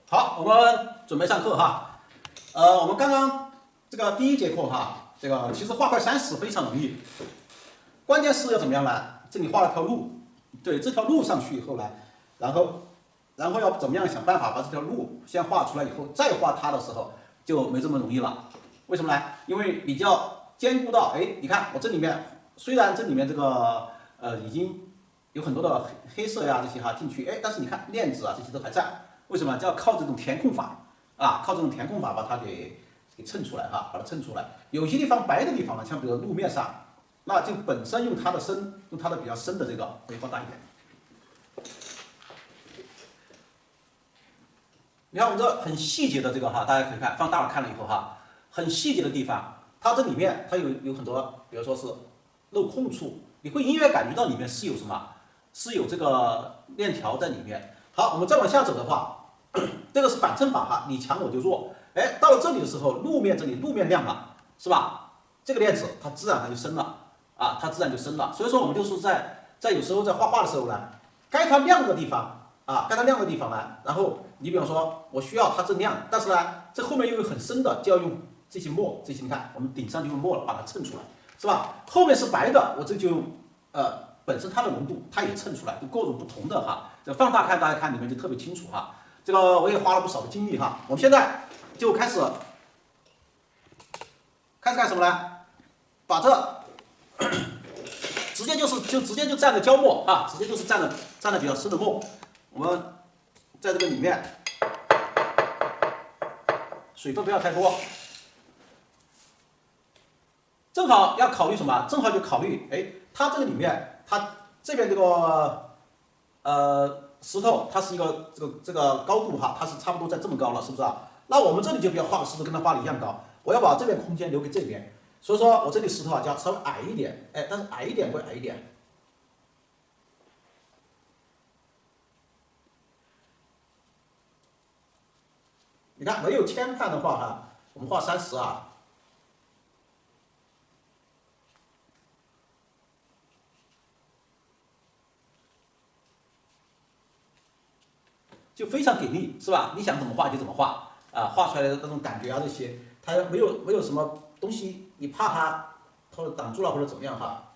好，我们准备上课哈。我们刚刚这个第一节课哈，这个其实画块30非常容易，关键是要怎么样呢？这里画了条路，对，这条路上去以后呢，然后要怎么样想办法把这条路先画出来以后，再画它的时候就没这么容易了。为什么呢？因为你就要兼顾到，哎，你看我这里面虽然这里面这个已经有很多的黑色呀这些哈进去，哎，但是你看链子啊这些都还在。为什么？就要靠这种填空法啊，靠这种填空法把它给衬出来哈，把它衬出来。有些地方白的地方呢，像比如路面上，那就本身用它的比较深的这个，可以放大一点。你看我们这很细节的这个哈，大家可以看，放大了看了以后哈，很细节的地方，它这里面它有很多，比如说是镂空处，你会隐约感觉到里面是有什么，是有这个链条在里面。好，我们再往下走的话，这个是反衬法哈，你强我就弱。哎，到了这里的时候，路面这里路面亮了，是吧？这个链子它自然它就升了啊，它自然就升了。所以说我们就是在有时候在画画的时候呢，该它亮的地方啊，该它亮的地方呢，然后你比方说我需要它这亮，但是呢，这后面又有很深的，就要用这些墨，这些你看我们顶上就用墨了，把它衬出来，是吧？后面是白的，我这就用本身它的浓度它也衬出来，就各种不同的哈。这放大看大家看里面就特别清楚哈。这个我也花了不少的精力哈。我们现在就开始干什么呢？把这直接就蘸着胶墨啊，直接就是蘸着比较深的墨。我们在这个里面，水分不要太多。正好要考虑什么？正好就考虑，哎，它这个里面，它这边这个石头，它是一个这个高度哈，它是差不多在这么高了，是不是啊？那我们这里就不要画个石头跟它画的一样高，我要把这边空间留给这边，所以说我这里石头啊就要稍微矮一点，哎，但是矮一点归矮一点。你看没有铅判的话哈，我们画30啊。就非常给力，是吧？你想怎么画就怎么画啊，画出来的那种感觉啊，这些它没有什么东西，你怕它或者挡住了或者怎么样哈。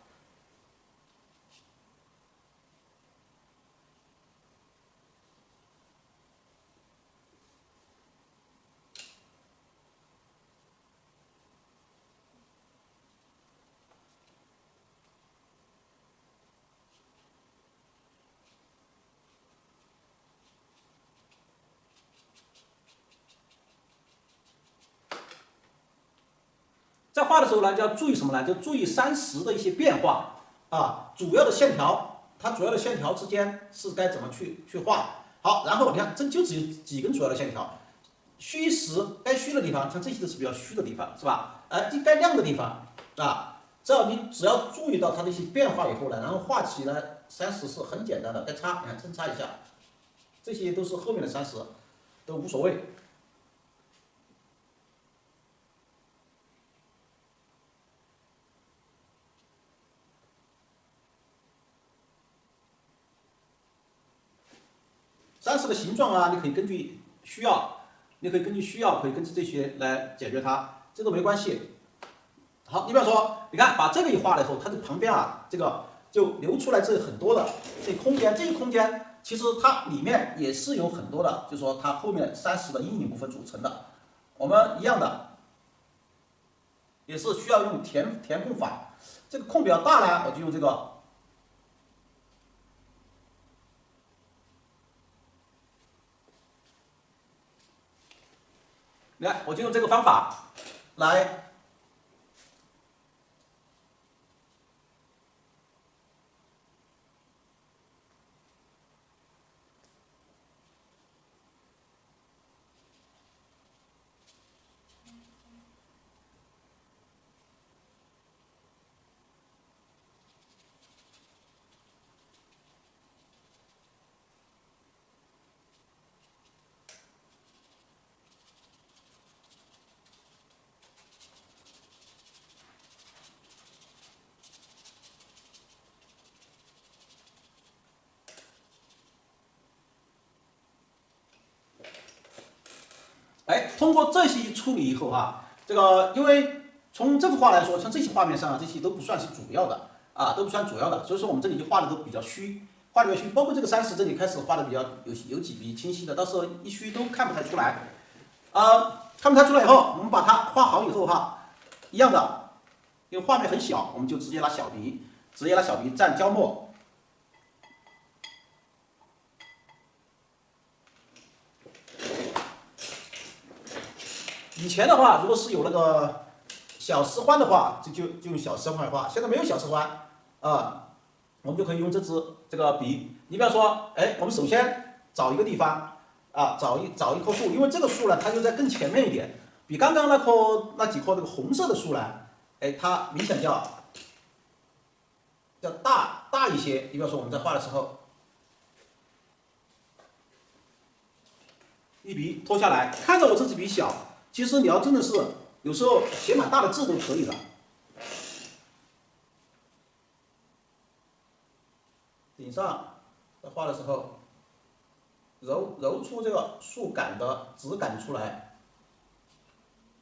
在画的时候呢，就要注意什么呢？就注意30的一些变化啊，主要的线条，它主要的线条之间是该怎么去画。好，然后你看，这就只有几根主要的线条，虚实该虚的地方，像这些都是比较虚的地方，是吧？该亮的地方啊，你只要注意到它的一些变化以后呢，然后画起来30是很简单的，该擦，你看抻擦一下，这些都是后面的30，都无所谓。30的形状啊，你可以根据需要，可以根据这些来解决它，这都没关系。好，你比方说，你看把这个一画了以后，它这旁边啊，这个就留出来这很多的这空间，这个空间其实它里面也是有很多的，就是说它后面30的阴影部分组成的。我们一样的，也是需要用填空法，这个空比较大呢，我就用这个。来，我就用这个方法来通过这些处理以后哈，这个因为从这幅画来说，像这些画面上啊，这些都不算是主要的啊，都不算主要的，所以说我们这里就画的都比较虚，画的比较虚，包括这个30这里开始画的比较有几笔清晰的，到时候一虚都看不太出来，看不太出来以后，我们把它画好以后哈，一样的，因为画面很小，我们就直接拿小笔蘸胶墨。以前的话，如果是有那个小丝欢的话，就用小丝欢画。现在没有小丝欢啊，我们就可以用这个笔。你比方说，我们首先找一个地方啊，找一棵树，因为这个树呢，它就在更前面一点，比刚刚那几棵这个红色的树呢，它明显就要叫大一些。你比方说我们在画的时候，一笔拖下来，看着我这支笔小，其实你要真的是有时候写满大的字都可以的。顶上在画的时候，揉出这个树干的质感出来。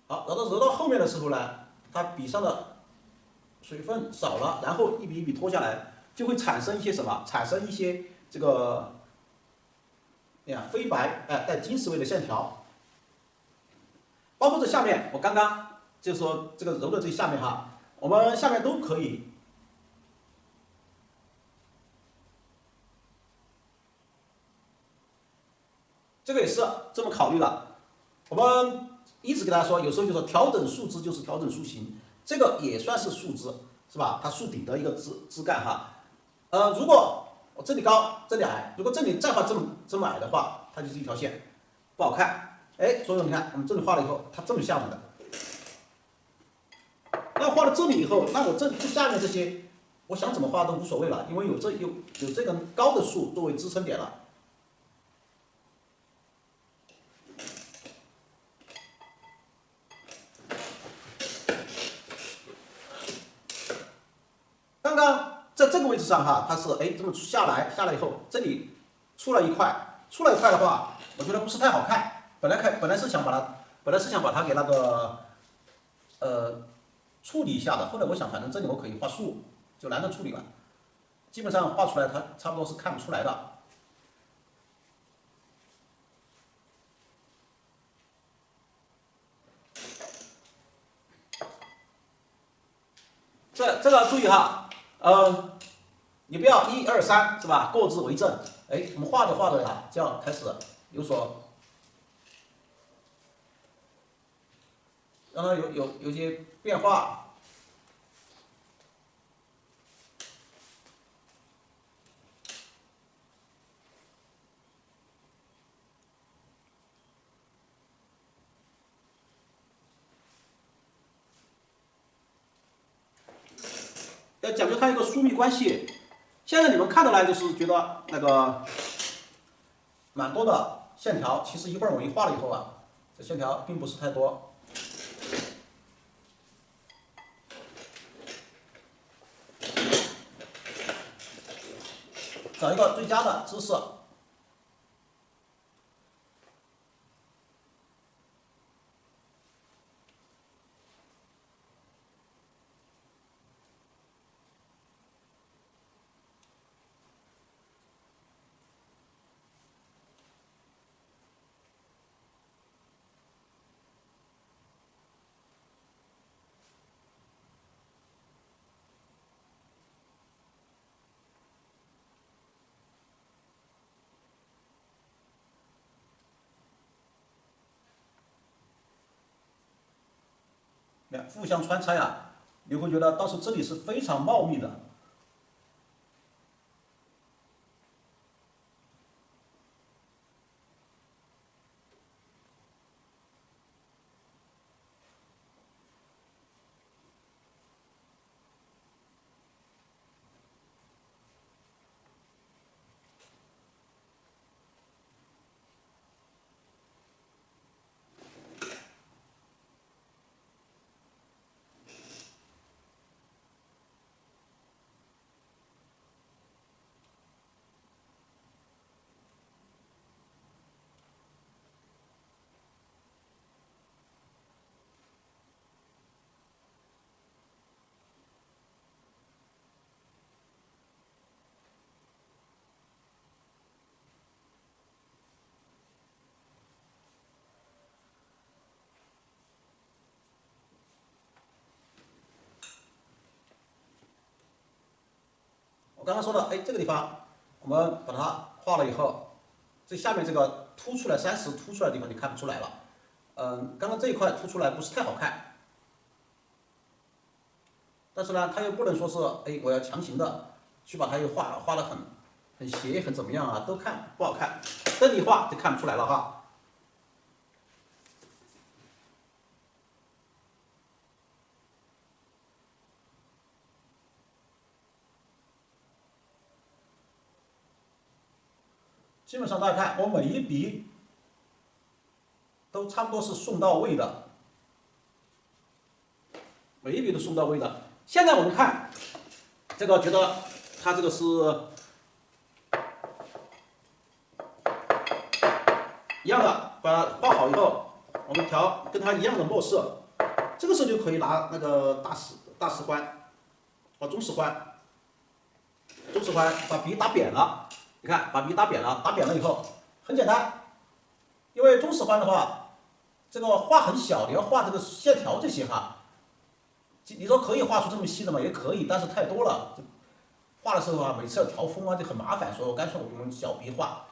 好，揉到后面的时候呢，它笔上的水分少了，然后一笔一笔拖下来，就会产生一些什么？产生一些这个，飞白带金丝味的线条。包括这下面，我刚刚就说这个揉的这下面哈，我们下面都可以。这个也是这么考虑的。我们一直给大家说，有时候就说调整树枝就是调整树形，这个也算是树枝，是吧？它树顶的一个枝干哈。如果我这里高，这里矮，如果这里再画这么矮的话，它就是一条线，不好看。哎，所以你看我们这里画了以后，它这么下来的。那画了这里以后，那我这下面这些，我想怎么画都无所谓了，因为有这根高的树作为支撑点了。刚刚在这个位置上哈，它是这么下来以后，这里出来一块的话，我觉得不是太好看。本来是想把它给那个处理一下的，后来我想反正这里我可以画树，就懒得处理了。基本上画出来它差不多是看不出来的。这个注意哈。你不要1、2、3是吧？过之为正。我们画着呀，就要开始有所让它有些变化。要讲究它一个疏密关系。现在你们看到来就是觉得那个蛮多的线条，其实一会儿我一画了以后啊，这线条并不是太多。找一个最佳的姿势。互相穿插呀，你会觉得到时候这里是非常茂密的。我刚刚说的，这个地方我们把它画了以后，这下面这个凸出来30凸出来的地方就看不出来了。刚刚这一块凸出来不是太好看，但是呢，它又不能说是我要强行的去把它又画得很斜很怎么样啊，都看不好看。这里画就看不出来了哈。基本上大家看，我每一笔都差不多是送到位的，每一笔都送到位的。现在我们看这个，觉得它这个是一样的，把它画好以后，我们调跟它一样的墨色，这个时候就可以拿那个大石欢，中石欢把笔打扁了。你看，把笔打扁了，打扁了以后很简单，因为中石欢的话，这个画很小，你要画这个线条这些哈，你说可以画出这么细的吗？也可以，但是太多了，画的时候啊，每次要调锋啊就很麻烦，所以我干脆我用小笔画。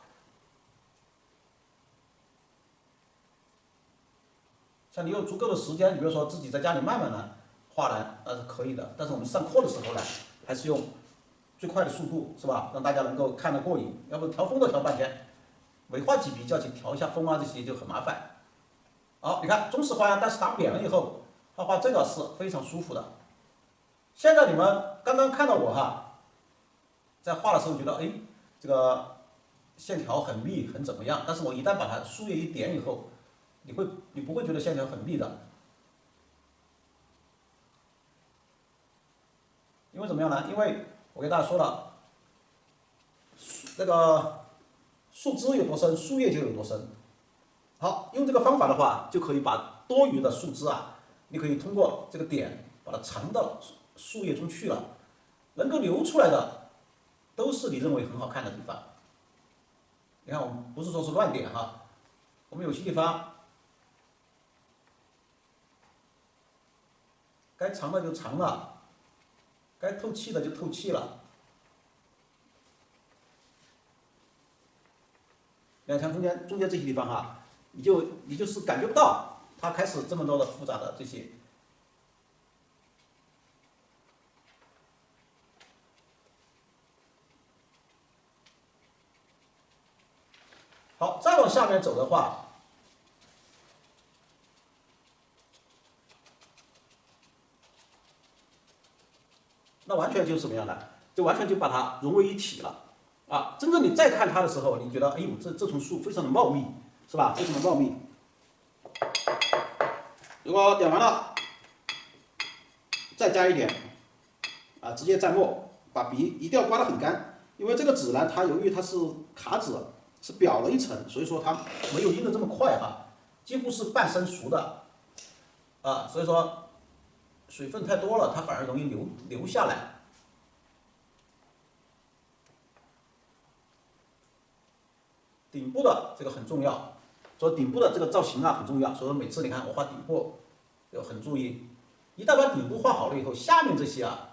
像你有足够的时间，你比如说自己在家里慢慢的画呢，那是可以的。但是我们上课的时候呢，还是用最快的速度，是吧？让大家能够看得过瘾。要不调锋都调半天，每画几笔就要去调一下锋啊，这些就很麻烦。好，你看中石花，但是打扁了以后，画这个是非常舒服的。现在你们刚刚看到我哈，在画的时候觉得哎，这个线条很密很怎么样？但是我一旦把它树叶一点以后，你不会觉得线条很密的，因为怎么样呢？因为我给大家说了，那个树枝有多深，树叶就有多深。好，用这个方法的话，就可以把多余的树枝啊，你可以通过这个点把它藏到树叶中去了，能够流出来的都是你认为很好看的地方。你看，我们不是说是乱点哈，我们有些地方。该长的就长了，该透气的就透气了。两墙中间这些地方哈，你就是感觉不到它开始这么多的复杂的这些。好，再往下面走的话。那完全就是什么样的？就完全就把它融为一体了啊！真正你再看它的时候，你觉得哎呦，这丛树非常的茂密，是吧？非常的茂密。如果点完了，再加一点啊，直接蘸墨，把笔一定要刮得很干，因为这个纸呢，它由于它是卡纸，是裱了一层，所以说它没有印的这么快哈，几乎是半生熟的啊，所以说。水分太多了，它反而容易流下来。顶部的这个很重要，所以顶部的这个造型啊很重要。所以每次你看我画顶部，要很注意。一旦把顶部画好了以后，下面这些啊，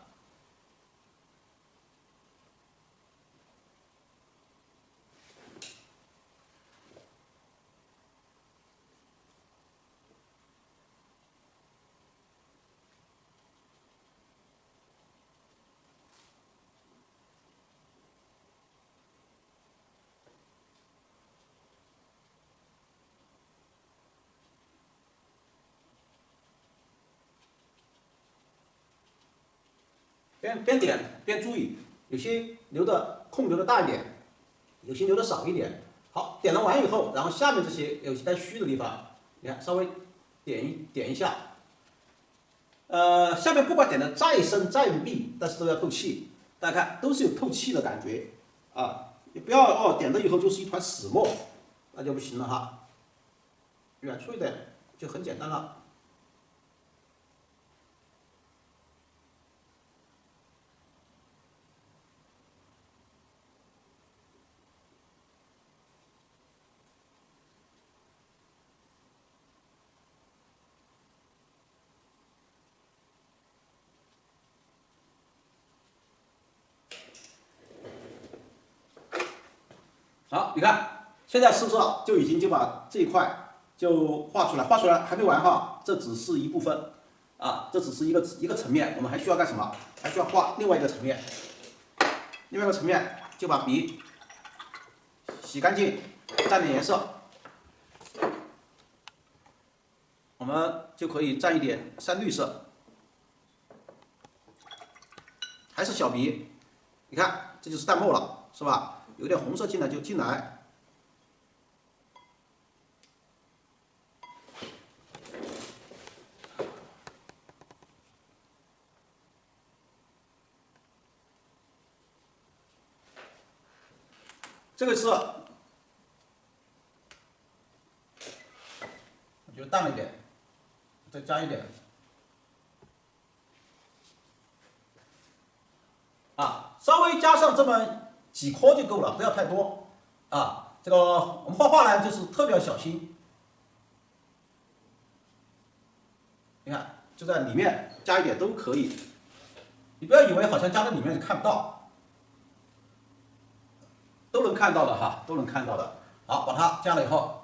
边点边注意，有些空留的大一点，有些留的少一点。好，点了完以后，然后下面这些有些带虚的地方，你看稍微点一下。下面不管点的再深再密，但是都要透气。大家看都是有透气的感觉啊，你不要点了以后就是一团死墨，那就不行了哈。远处一点就很简单了。好，你看现在是不是就已经就把这一块就画出来？画出来还没完哈，这只是一部分啊，这只是一个层面，我们还需要干什么？还需要画另外一个层面。另外一个层面就把笔洗干净，蘸点颜色，我们就可以蘸一点山绿色，还是小笔，你看这就是淡墨了，是吧？有点红色进来就进来，这个是我觉得淡了一点，再加一点。稍微加上这么几颗就够了，不要太多。这个我们画画呢，就是特别要小心。你看，就在里面加一点都可以，你不要以为好像加在里面就看不到，都能看到的哈，都能看到的。好，把它加了以后。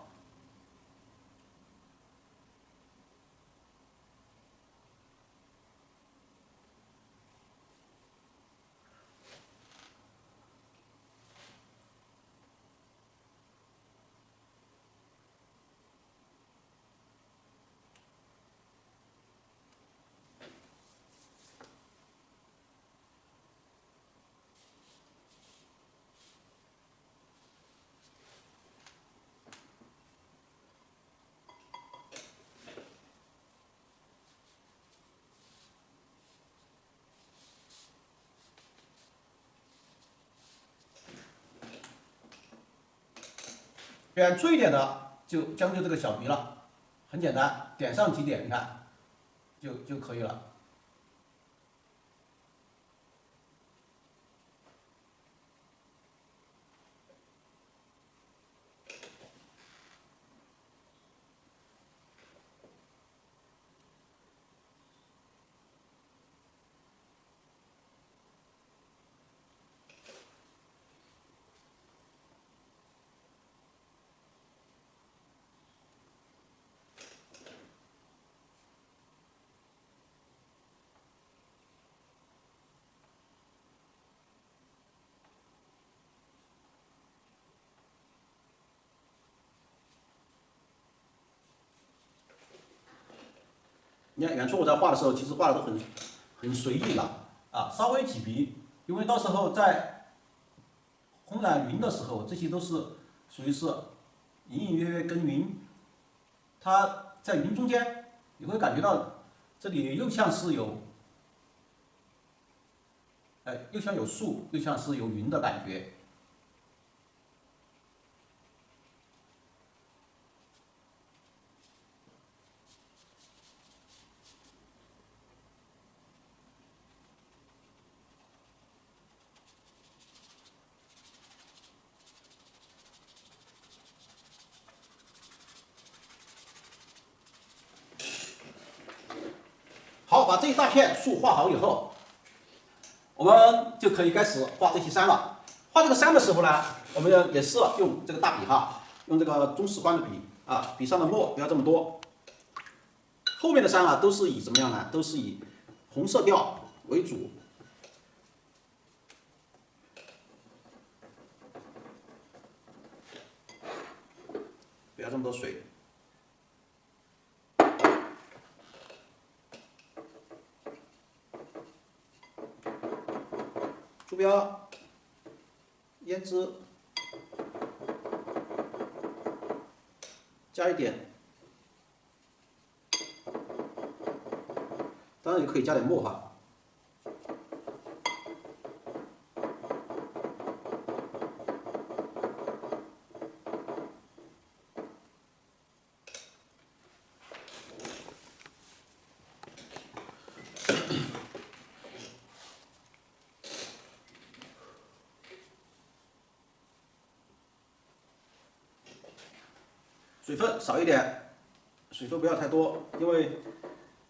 远处一点的就将就这个小鼻了，很简单，点上几点，你看就可以了。你看远处我在画的时候，其实画的都很随意了稍微几笔，因为到时候在红染云的时候，这些都是属于是隐隐约约跟云，它在云中间，你会感觉到这里又像是有，又像有树，又像是有云的感觉。好，把这一大片树画好以后，我们就可以开始画这些山了。画这个山的时候呢，我们也是用这个大笔哈，用这个中士官的笔笔上的墨不要这么多。后面的山都是以怎么样呢？都是以红色调为主。不要这么多水。猪标、胭脂加一点，当然也可以加点墨哈。水分少一点，水分不要太多，因为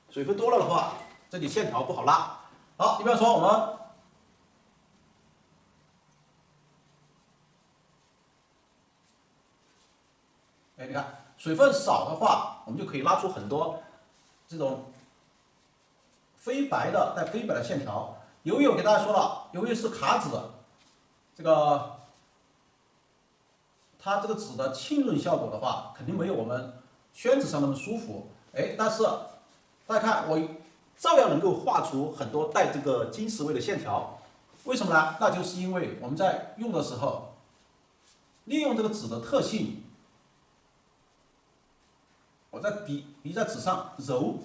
水分多了的话，这里线条不好拉。好，你比方说我们，你看水分少的话，我们就可以拉出很多这种飞白的带飞白的线条。由于我给大家说了，由于是卡纸，这个。它这个纸的浸润效果的话，肯定没有我们宣纸上那么舒服。但是大家看，我照样能够画出很多带这个金石味的线条。为什么呢？那就是因为我们在用的时候，利用这个纸的特性，我在笔在纸上揉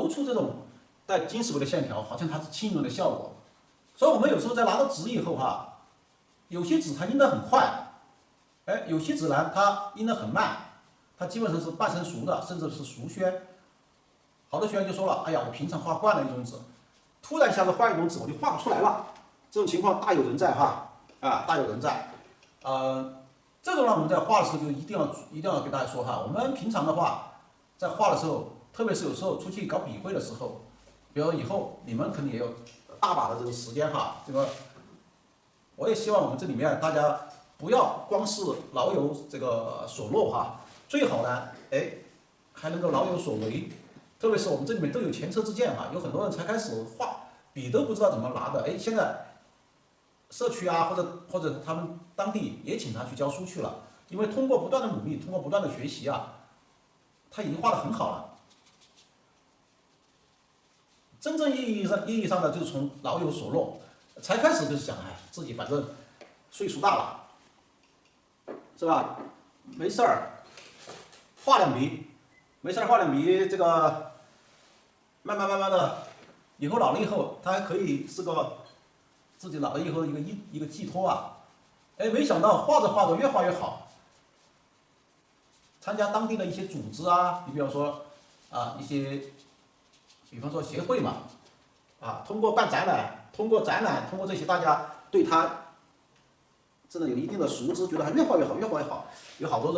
出这种带金石味的线条，好像它是浸润的效果。所以我们有时候在拿到纸以后哈，有些纸它印得很快，哎，有些纸呢它印得很慢，它基本上是半成熟的，甚至是熟宣。好多学员就说了，哎呀，我平常画惯了一种纸，突然一下子换一种纸，我就画不出来了。这种情况大有人在哈，啊，大有人在。这种呢，我们在画的时候就一定要给大家说哈，我们平常的话，在画的时候，特别是有时候出去搞笔会的时候，比如以后你们肯定也有大把的这个时间哈，这个我也希望我们这里面大家不要光是老有这个所落哈，最好呢，哎，还能够老有所为。特别是我们这里面都有前车之鉴哈，有很多人才开始画笔都不知道怎么拿的，哎，现在社区啊或者他们当地也请他去教书去了，因为通过不断的努力，通过不断的学习啊，他已经画得很好了。真正意义上的就是从老有所落，才开始就是想，哎，自己反正岁数大了，是吧？没事儿，画两笔，没事儿画两笔，这个慢慢的，以后老了以后，他还可以是个自己老了以后一个寄托啊。哎，没想到画着越画越好，参加当地的一些组织啊，你比方说啊比方说协会嘛，啊，通过办展览，通过这些，大家对他真的有一定的熟知，觉得还越画越好，越画越好。有好多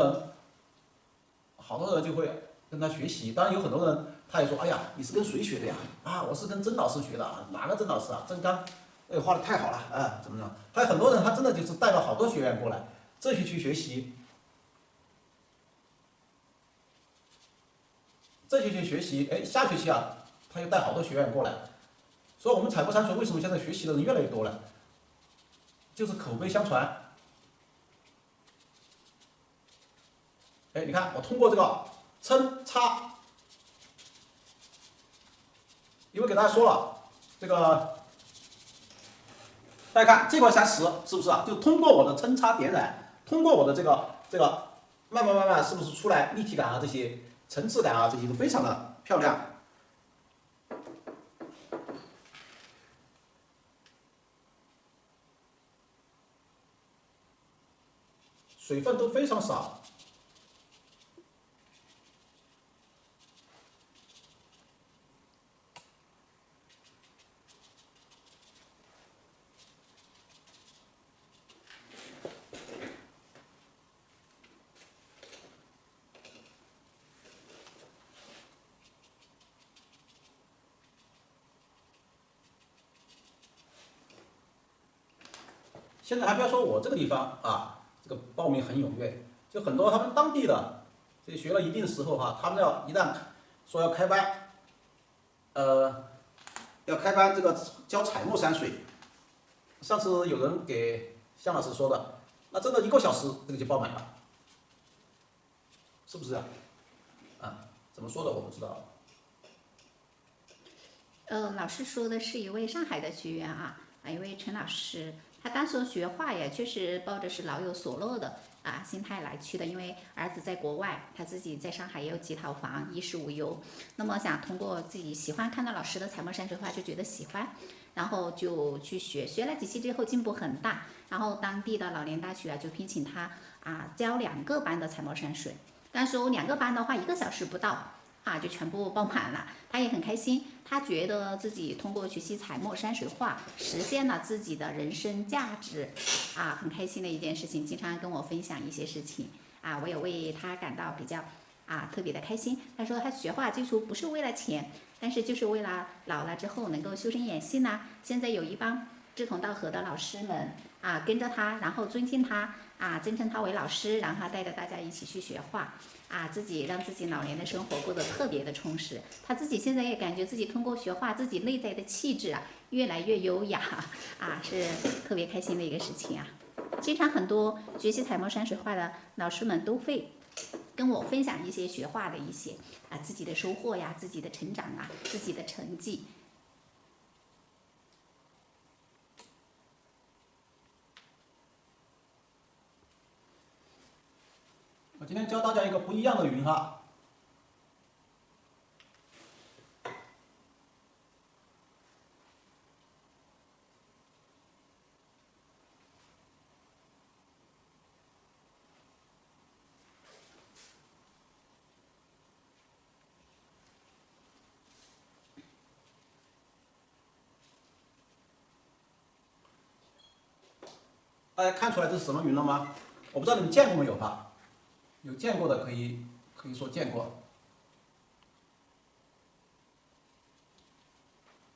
人就会跟他学习。当然有很多人他也说，哎呀，你是跟谁学的呀？啊，我是跟曾老师学的啊，哪个曾老师啊？曾刚，哎，画的太好了，哎，怎么着？还有很多人他真的就是带了好多学员过来，这些去学习。哎，下学期啊，他又带好多学员过来，所以我们彩墨山水为什么现在学习的人越来越多了？就是口碑相传。哎，你看我通过这个抻插，因为给大家说了，这个大家看这块山石是不是啊？就通过我的抻插点染，通过我的这个慢慢是不是出来立体感啊这些？层次感啊，这些都非常的漂亮，水分都非常少。现在还不要说我这个地方啊，这个报名很踊跃，就很多他们当地的，这学了一定时候哈，他们一旦说要开班，要开班这个教彩墨山水，上次有人给向老师说的，那真的1个小时这个就爆满了，是不是啊？啊，怎么说的我不知道。老师说的是一位上海的学员啊，一位陈老师。他当时学画也确实抱着是老有所乐的心态来去的，因为儿子在国外，他自己在上海也有几套房，衣食无忧。那么想通过自己喜欢看到老师的彩墨山水画，就觉得喜欢，然后就去学了几期之后进步很大，然后当地的老年大学就聘请他教2个班的彩墨山水，但是我2个班的话1个小时不到。就全部爆满了，他也很开心，他觉得自己通过学习彩墨山水画，实现了自己的人生价值，很开心的一件事情，经常跟我分享一些事情，我也为他感到比较特别的开心。他说他学画基础不是为了钱，但是就是为了老了之后能够修身养性呢。现在有一帮志同道合的老师们跟着他，然后尊敬他尊称他为老师，然后带着大家一起去学画。自己让自己老年的生活过得特别的充实，他自己现在也感觉自己通过学画，自己内在的气质越来越优雅是特别开心的一个事情经常很多学习彩墨山水画的老师们都会跟我分享一些学画的一些自己的收获呀，自己的成长自己的成绩。我今天教大家一个不一样的云哈，大家看出来这是什么云了吗？我不知道你们见过没有哈？有见过的可以说见过。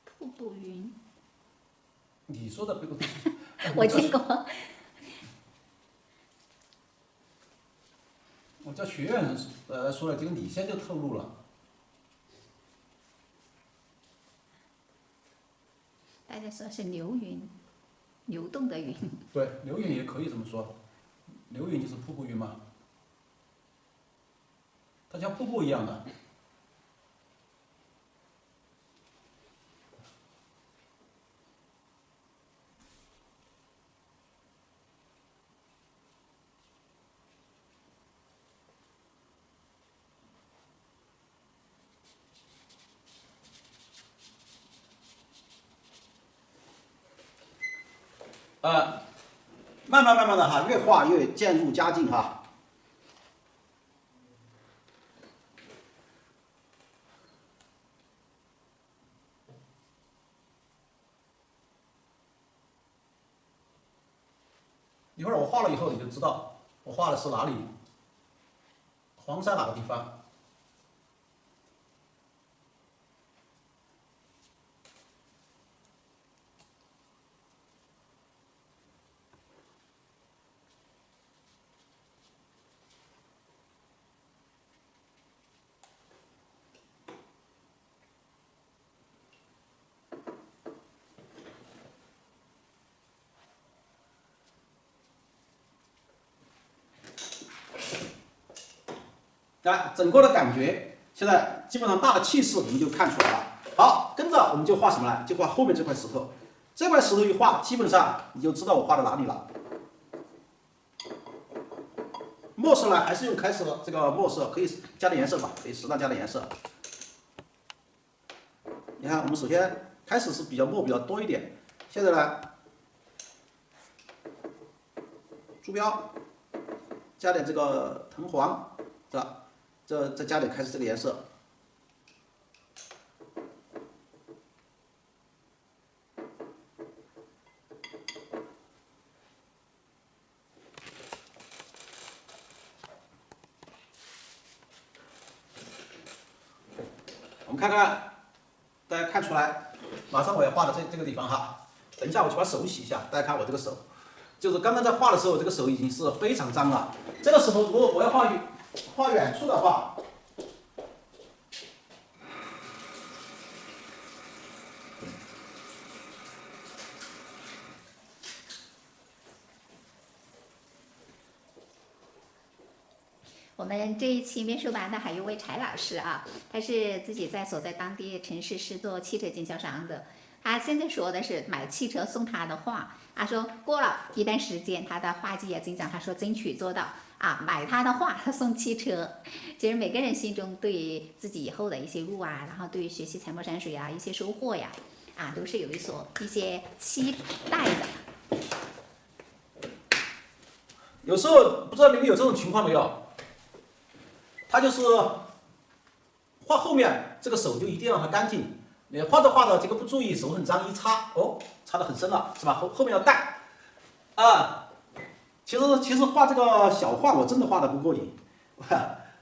瀑布云，你说的不我见过。我叫学院说了，这个你先就透露了。大家说是流云，流动的云。对，流云也可以这么说，流云就是瀑布云嘛，它像瀑布一样的。慢慢的哈，越画越渐入佳境哈。一会儿我画了以后，你就知道我画的是哪里，黄山哪个地方。整个的感觉，现在基本上大的气势我们就看出来了。好，跟着我们就画什么呢？就画后面这块石头。这块石头一画，基本上你就知道我画到哪里了。墨色呢，还是用开始的这个墨色，可以加点颜色吧，可以适当加点颜色。你看，我们首先开始是比较多一点，现在呢，朱标加点这个藤黄，是吧？再加点开始这个颜色。我们看看，大家看出来，马上我要画的这个地方哈。等一下我去把手洗一下，大家看我这个手，就是刚刚在画的时候，这个手已经是非常脏了。这个时候如果我要画远处的话，我们这一期面授班的还有位柴老师啊，他是自己所在当地城市是做汽车经销商的。他现在说的是买汽车送他的画，他说过了一段时间，他的画技也增长，他说争取做到啊，买他的画送汽车。其实每个人心中对于自己以后的一些路啊，然后对于学习彩墨山水啊一些收获呀，啊都是有一些期待的。有时候不知道你们有这种情况没有？他就是画后面这个手就一定要让它干净，你画着画着这个不注意手很脏一擦，哦，擦得很深了，是吧？后面要淡啊。其实画这个小画我真的画得不过瘾，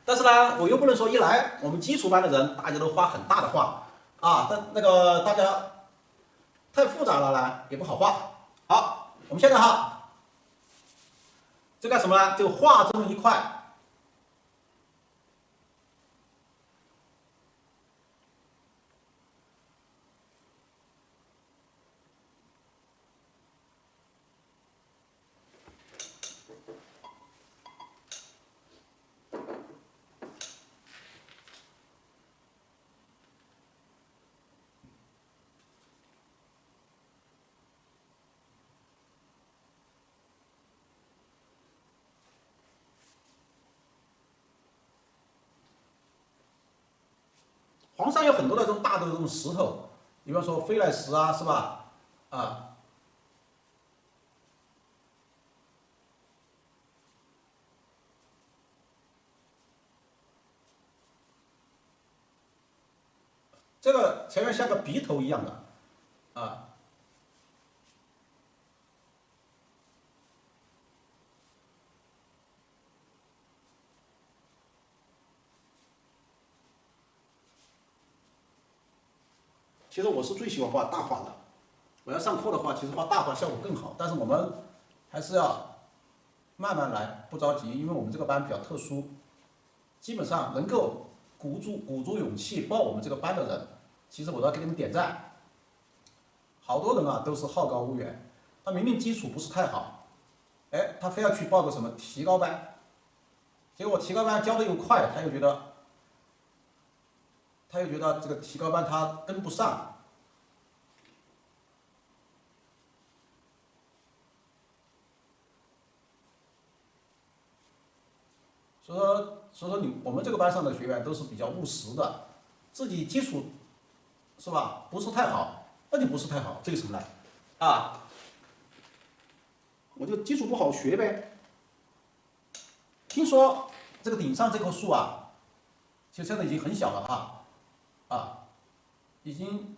但是呢，我又不能说一来我们基础班的人大家都画很大的画啊，但那个大家太复杂了呢也不好画。好，我们现在哈，这干什么呢？就画这么一块。黄山有很多的这种大的这种石头，比方说飞来石啊，是吧？啊，这个前面像个鼻头一样的，啊，其实我是最喜欢画大画的。我要上课的话，其实画大画效果更好。但是我们还是要慢慢来，不着急，因为我们这个班比较特殊，基本上能够鼓足勇气报我们这个班的人，其实我都要给你们点赞。好多人啊都是好高骛远，他明明基础不是太好，哎，他非要去报个什么提高班，结果提高班教的又快，他又觉得这个提高班他跟不上。所以说我们这个班上的学员都是比较务实的，自己基础是吧不是太好，那就不是太好，这个什么呢？啊，我就基础不好学呗。听说这个顶上这棵树啊，其实现在已经很小了啊，已经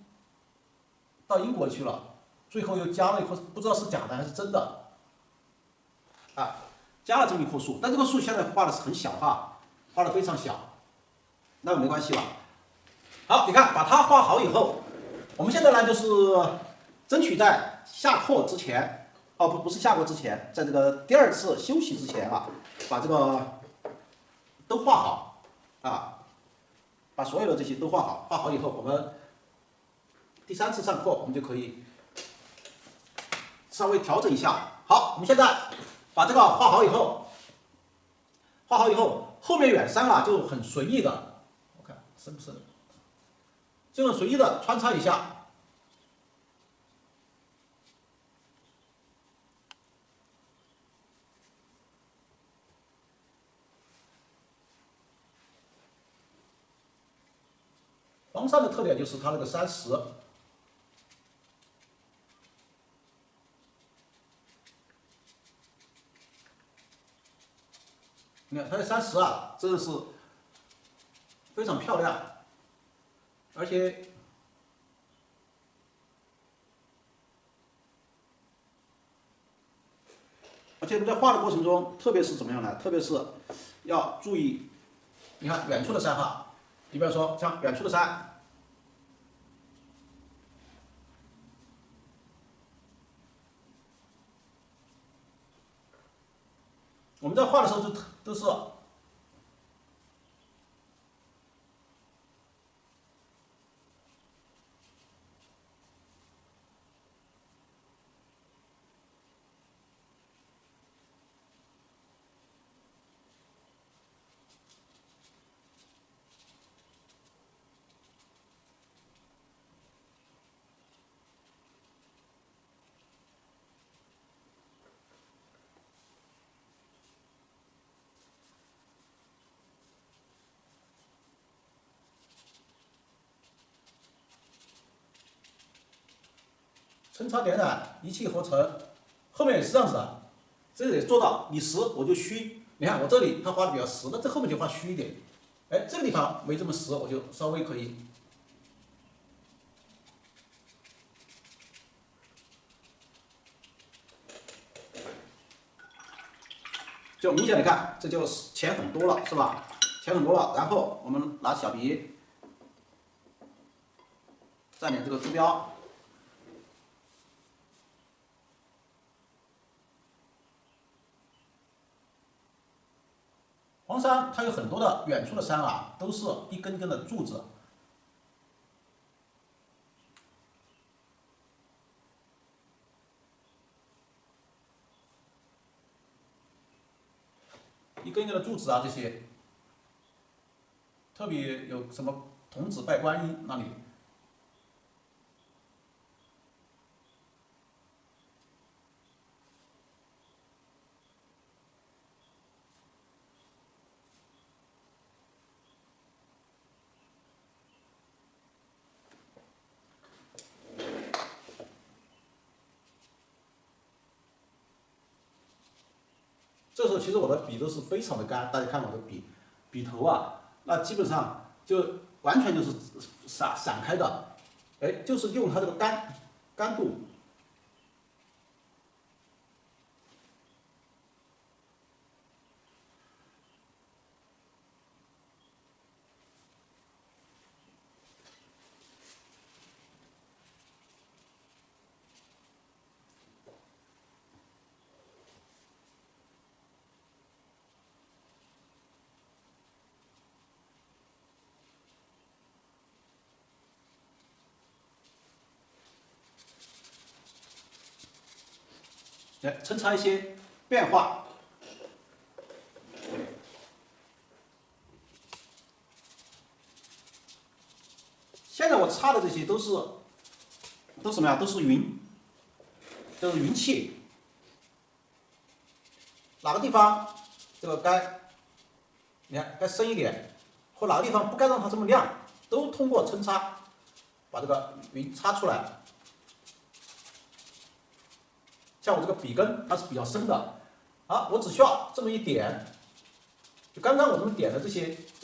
到英国去了，最后又加了一棵，不知道是假的还是真的啊。加了这么一棵树，但这棵树现在画的是很小画的非常小，那没关系了。好，你看把它画好以后，我们现在呢就是争取在下课之前，不是下课之前，在这个第二次休息之前啊，把这个都画好啊，把所有的这些都画好，画好以后，我们第三次上课我们就可以稍微调整一下。好，我们现在把这个画好以后，后面远山啊就很随意的，我看深不深，就很随意的穿插一下。黄山的特点就是它那个山石，你看它的山石啊，真的是非常漂亮，而且我们在画的过程中，特别是怎么样呢？特别是要注意，你看远处的山哈，你比方说像远处的山，我们在画的时候都是抻插点染，一气呵成，后面也是这样子的，这个得做到你实我就虚。你看我这里它画的比较实，那这后面就画虚一点。哎，这个地方没这么实，我就稍微可以。就明显的看，这就浅很多了，是吧？浅很多了。然后我们拿小笔蘸点这个朱标。黄山它有很多的远处的山啊，都是一根根的柱子，一根根的柱子啊，这些特别有什么童子拜观音那里。这时候其实我的笔都是非常的干，大家看我的笔头啊，那基本上就完全就是散开的，哎，就是用它这个干度。来抻插一些变化。现在我插的这些都什么呀？都是云，都是云气。哪个地方这个该，你看该深一点，或哪个地方不该让它这么亮，都通过抻插把这个云插出来。像我这个笔根它是比较深的，啊，我只需要这么一点，就刚刚我们点的这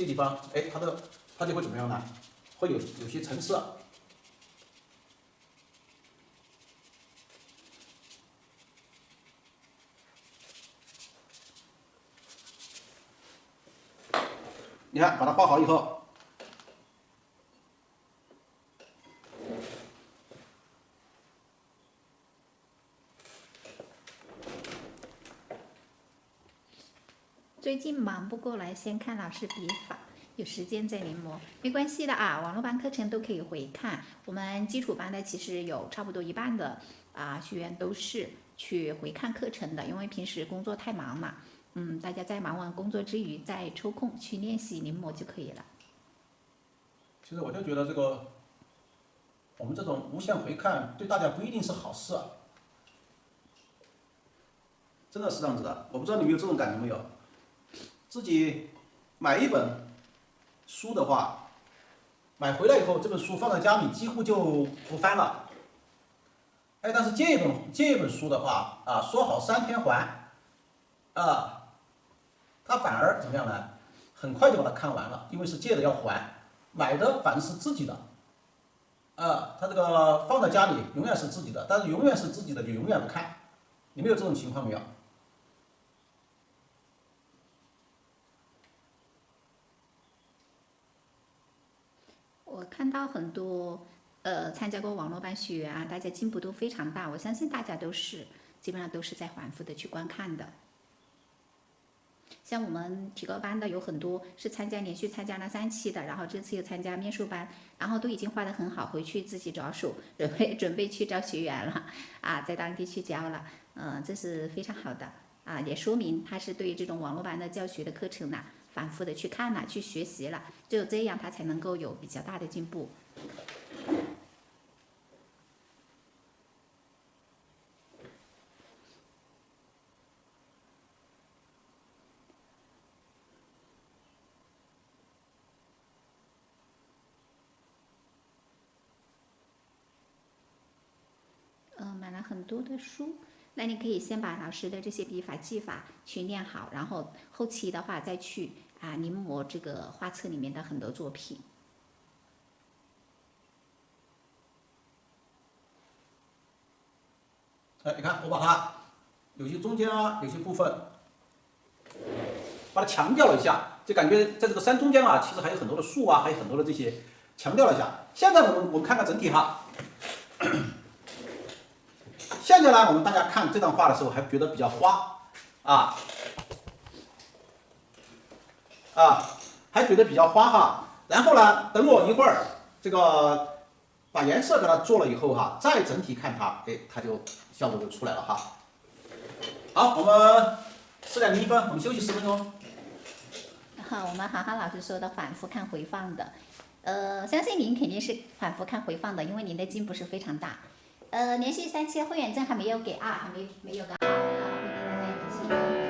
地方，哎，它就会怎么样呢？会有些层次。你看，把它画好以后，最近忙不过来，先看老师笔法，有时间再临摹，没关系的啊。网络班课程都可以回看，我们基础班的其实有差不多一半的学员都是去回看课程的，因为平时工作太忙嘛。大家在忙完工作之余，再抽空去练习临摹就可以了。其实我就觉得这个，我们这种无限回看对大家不一定是好事啊，真的是这样子的。我不知道你们有这种感觉没有？自己买一本书的话，买回来以后，这本书放在家里几乎就不翻了。哎，但是借一本书的话啊，说好3天还，啊，他反而怎么样呢？很快就把它看完了，因为是借的要还。买的反正是自己的，他这个放在家里永远是自己的，但是永远是自己的就永远不看，你们有这种情况没有？我看到很多参加过网络班学员啊，大家进步都非常大，我相信大家基本上都是在反复的去观看的。像我们提高班的有很多是连续参加了3期的，然后这次又参加面授班，然后都已经画得很好，回去自己着手准备去招学员了啊，在当地去教了，这是非常好的啊，也说明他是对于这种网络班的教学的课程呢，反复的去看了，去学习了，只有这样他才能够有比较大的进步。买了很多的书，那你可以先把老师的这些笔法技法去练好，然后后期的话再去临摹这个画册里面的很多作品。哎，你看我把它有些中间啊，有些部分把它强调了一下，就感觉在这个山中间啊，其实还有很多的树啊，还有很多的这些强调了一下。现在我们看看整体哈。现在呢，我们大家看这张画的时候还觉得比较花，还觉得比较花哈。然后呢，等我一会儿这个把颜色给它做了以后哈，再整体看它，哎，它就效果就出来了哈。好，我们4点01分，我们休息10分钟。好，我们航航老师说的反复看回放的，相信您肯定是反复看回放的，因为您的进步是非常大。连续3期的会员证还没有给还没有个2，然后会给大家一些优惠。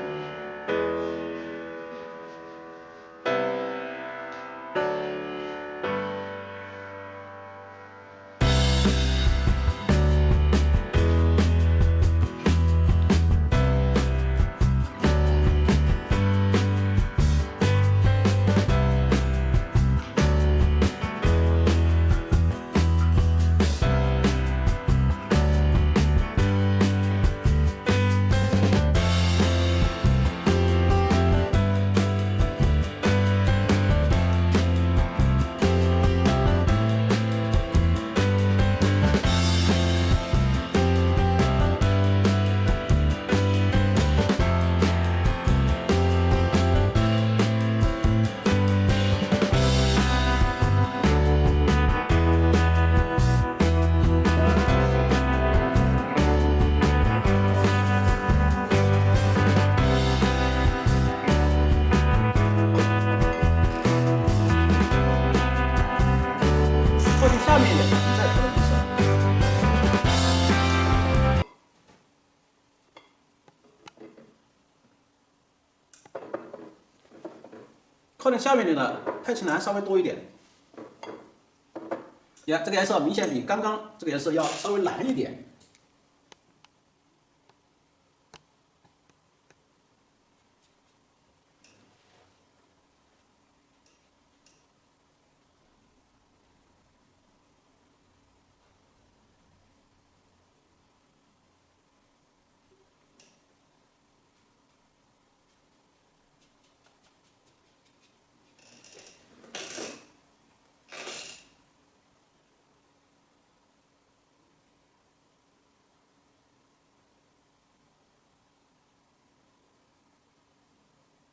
靠近下面的配衬蓝稍微多一点。你看这个颜色明显比刚刚这个颜色要稍微蓝一点。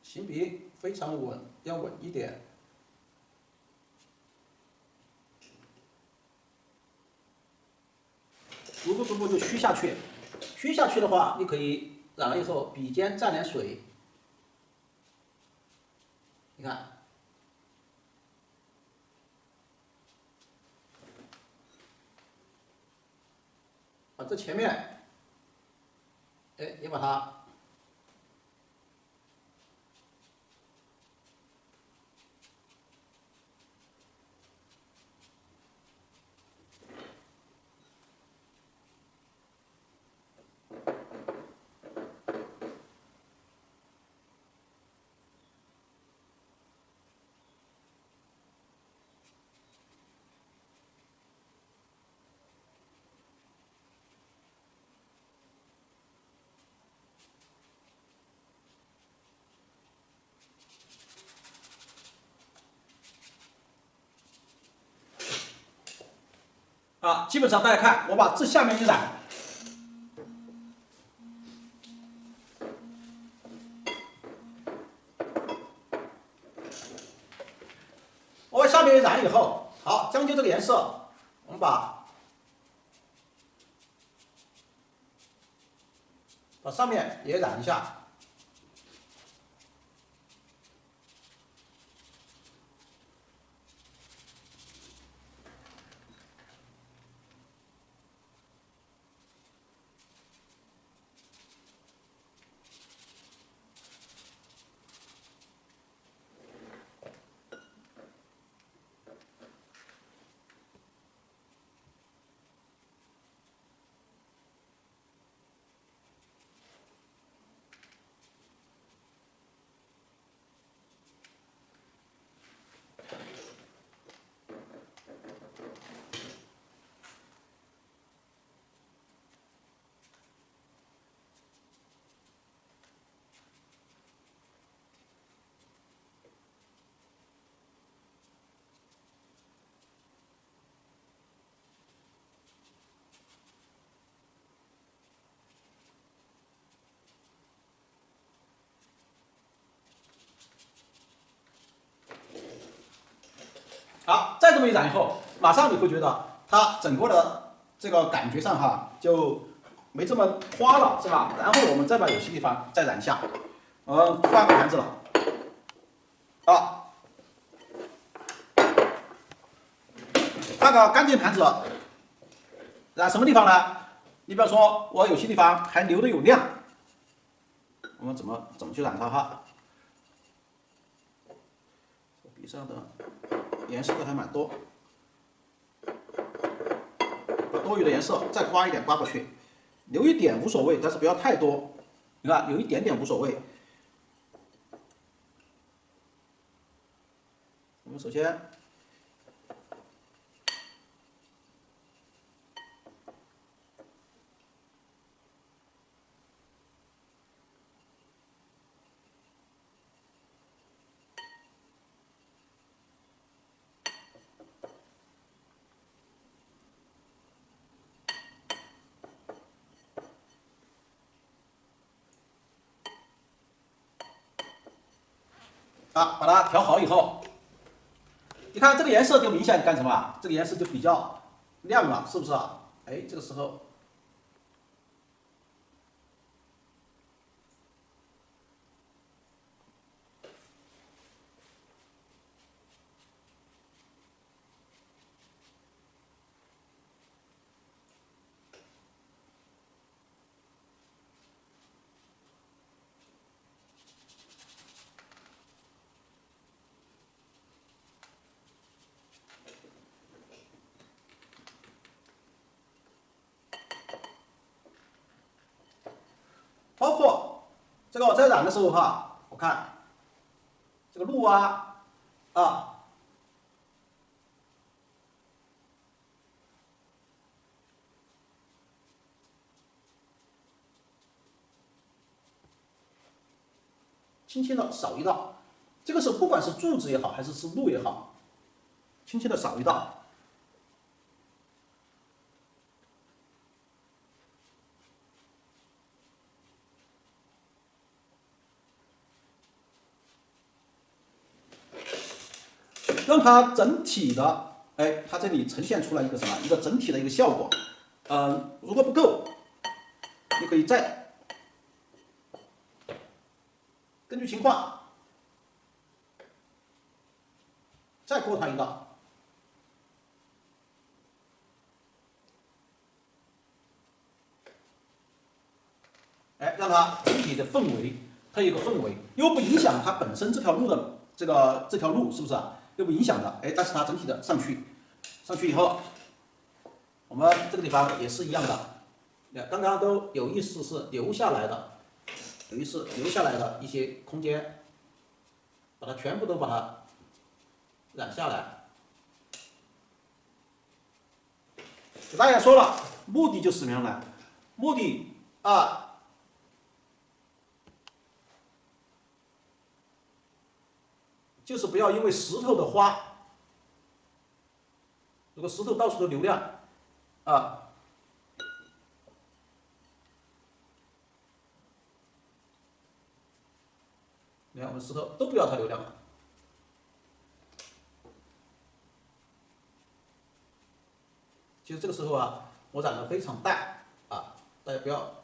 行笔非常稳，要稳一点。逐步就虚下去，虚下去的话，你可以染了以后笔尖蘸点水，你看，把这前面，哎，也把它。啊，基本上大家看，我把这下面一染，我把下面一染以后，好，将就这个颜色，我们把上面也染一下。好，再这么一染以后，马上你会觉得它整个的这个感觉上哈就没这么花了，是吧？然后我们再把有些地方再染一下，换个盘子了，好，换个干净盘子，染什么地方呢？你比方说，我有些地方还留的有亮，我们怎么去染它哈？笔上的颜色都还蛮多，把多余的颜色再刮一点刮过去，留一点无所谓，但是不要太多。你看，有一点点无所谓。我们首先把它调好以后，你看这个颜色就明显干什么啊？这个颜色就比较亮了，是不是啊？哎，这个时候这个在染的时候哈，我看这个路啊，轻轻的扫一道，这个时候不管是柱子也好，还是路也好，轻轻的扫一道。让它整体的，哎，它这里呈现出来一个什么？一个整体的一个效果。如果不够，你可以再根据情况再过它一道。哎，让它整体的氛围，它有一个氛围，又不影响它本身这条路的这条路是不是啊？又不影响的，哎，但是它整体的上去以后，我们这个地方也是一样的，刚刚都有意识是留下来的，有意识留下来的一些空间，把它全部都把它染下来。给大家说了，目的就是什么样呢？目的啊，就是不要因为石头的花，如果石头到处都流量，你看我们石头都不要它流量了。其实这个时候啊，我染得非常淡啊，大家不要。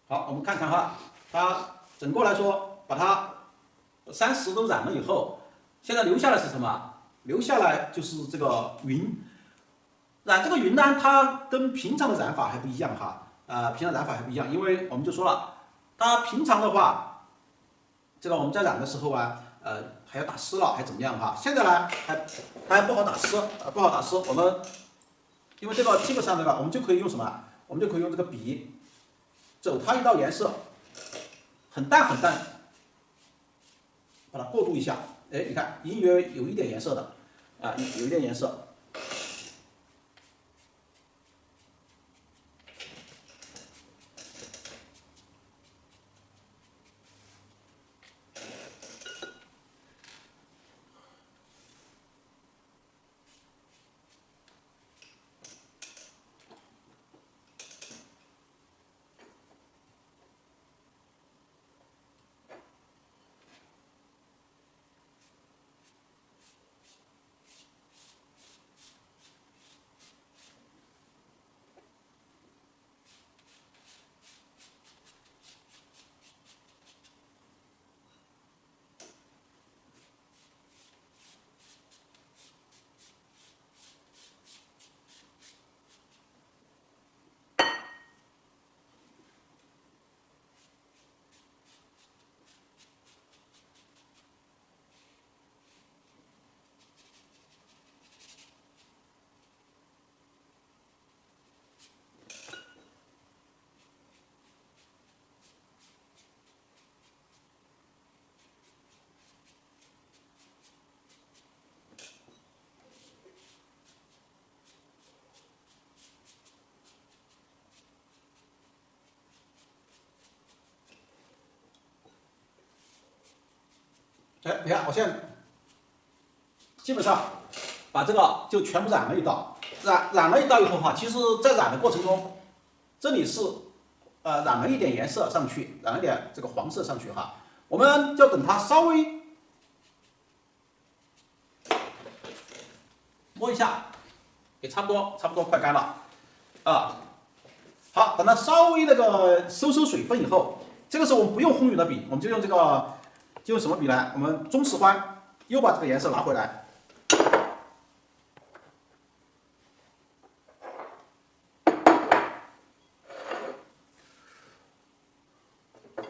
好，我们看看哈，它整个来说，把它30都染了以后，现在留下来是什么？留下来就是这个云。染这个云呢，它跟平常的染法还不一样哈，平常染法还不一样，因为我们就说了，它平常的话，这个我们在染的时候啊，还要打湿了，还怎么样哈？现在呢，还不好打湿，不好打湿。我们因为这个基本上对吧，我们就可以用什么？我们就可以用这个笔。走它一道颜色，很淡很淡，把它过渡一下，哎，你看隐约有一点颜色的，有一点颜色。哎，你看，我现在基本上把这个就全部染了一道，染了一道以后哈，其实在染的过程中，这里是染了一点颜色上去，染了点这个黄色上去哈，我们就等它稍微摸一下，也差不多快干了啊。好，等它稍微那个收水分以后，这个时候我们不用烘匀的笔，我们就用这个，就用什么笔呢？我们中石欢又把这个颜色拿回来，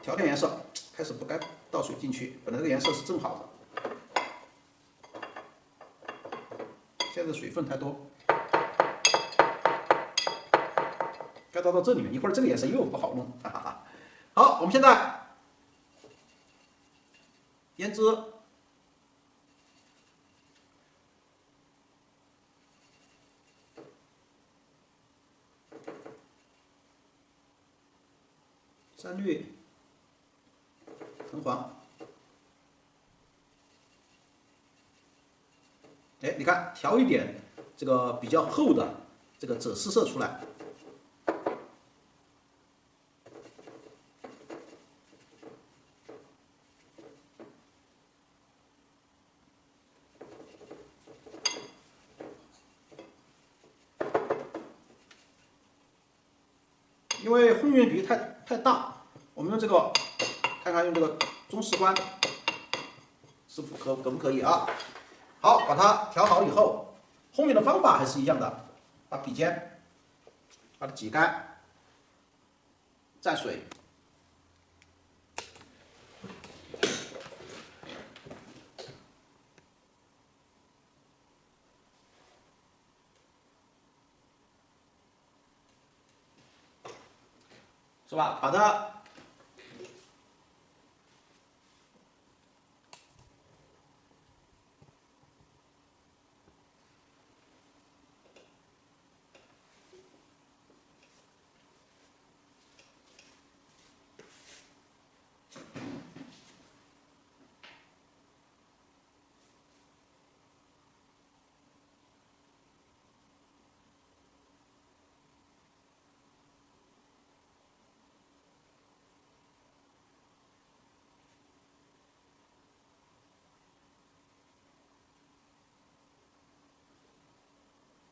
调点颜色，开始不该倒水进去，本来这个颜色是正好的，现在水分太多，该倒到这里面，一会儿这个颜色又不好弄，哈哈哈。好，我们现在胭脂，山绿，藤黄。哎，你看，调一点这个比较厚的这个赭丝色出来。因为烘匀比例太大，我们用这个，看看用这个中石欢是否可不可以啊？好，把它调好以后，烘匀的方法还是一样的，把笔尖把它挤干，蘸水，是吧？把它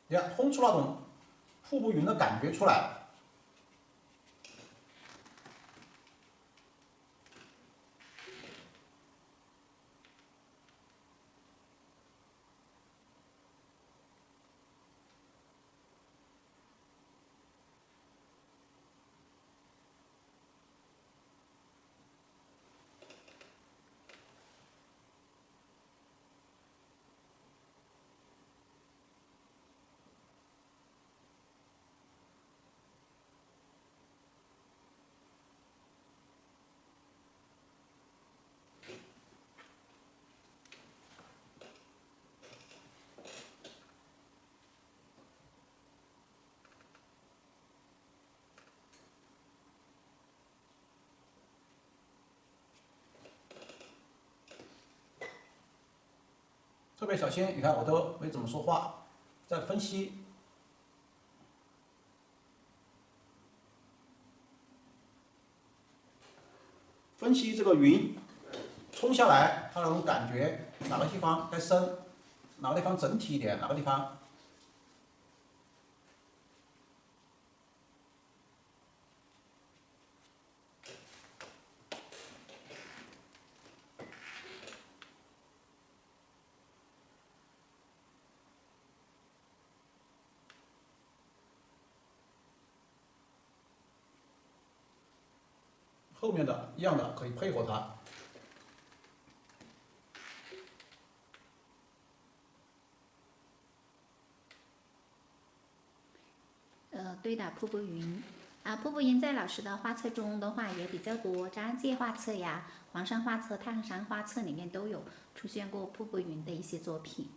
你看烘出那种瀑布云的感觉出来。特别小心，你看我都没怎么说话，在分析。分析这个云冲下来，它那种感觉，哪个地方该深，哪个地方整体一点，哪个地方后面的一样的可以配合它。对的，瀑布云啊，瀑布云在老师的画册中的话也比较多，张界画册呀、黄山画册、烫山画册里面都有出现过瀑布云的一些作品。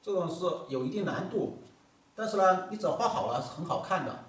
这种是有一定难度，但是呢，你只要画好了是很好看的。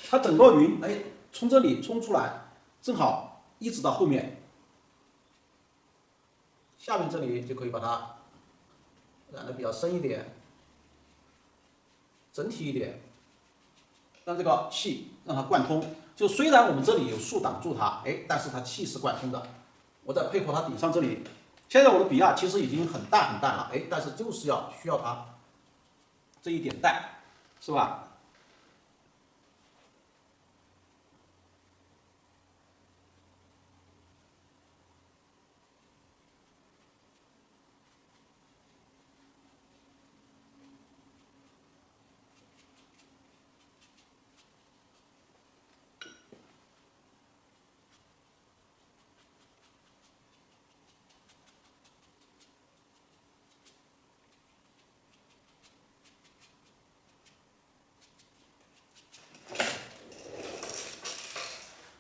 它整个云，哎，从这里冲出来，正好一直到后面，下面这里就可以把它染的比较深一点，整体一点，让这个气让它贯通。就虽然我们这里有树挡住它，哎，但是它气是贯通的。我再配合它顶上这里，现在我的笔啊其实已经很淡很淡了，哎，但是就是需要它这一点淡，是吧？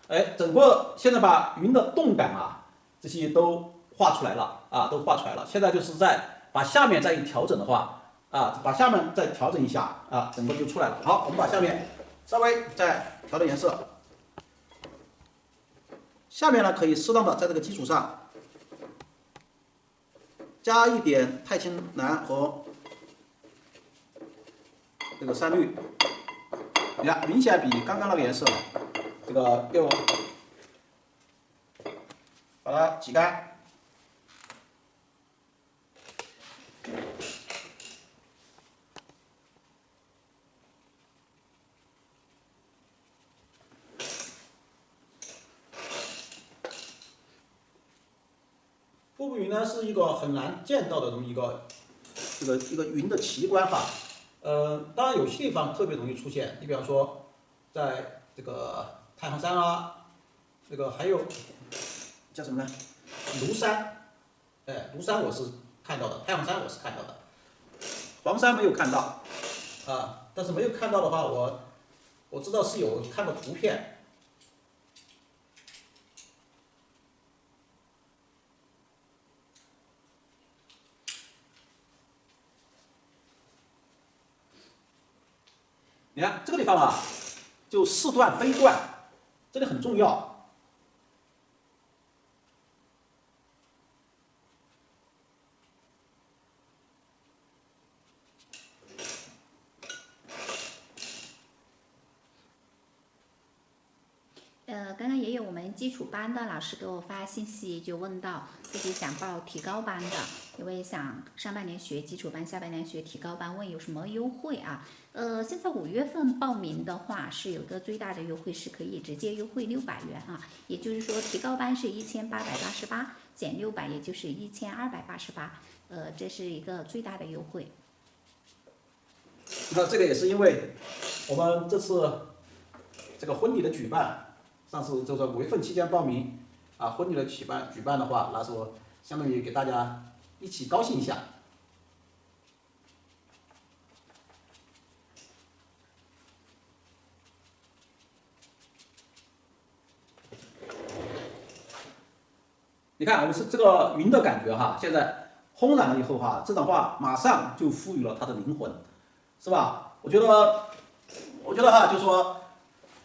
哎，整个现在把云的动感啊，这些都画出来了啊，都画出来了。现在就是在把下面再一调整的话啊，把下面再调整一下啊，整个就出来了。好，我们把下面稍微再调点颜色，下面呢可以适当的在这个基础上加一点钛青蓝和这个山绿，你看明显比刚刚那个颜色。这个又把它挤干，瀑布云呢是一个很难见到的这么一个云的奇观哈。当然有些地方特别容易出现，你比方说在这个太行山啊，这个还有叫什么呢？庐山，哎，庐山我是看到的，太行山我是看到的，黄山没有看到啊。但是没有看到的话，我知道是有看过图片。你看这个地方啊，就似断非断，这里很重要。刚刚也有我们基础班的老师给我发信息，就问到自己想报提高班的，因为想上半年学基础班，下半年学提高班，问有什么优惠啊？现在5月份报名的话，是有一个最大的优惠，是可以直接优惠600元啊，也就是说提高班是1888减600，也就是1288，这是一个最大的优惠。那这个也是因为我们这次这个婚礼的举办。上次就是5月份期间报名啊，婚礼的举办的话，那时候相当于给大家一起高兴一下。你看我们是这个云的感觉哈，现在烘染了以后哈，这张画马上就赋予了它的灵魂，是吧？我觉得我觉得哈，就是说，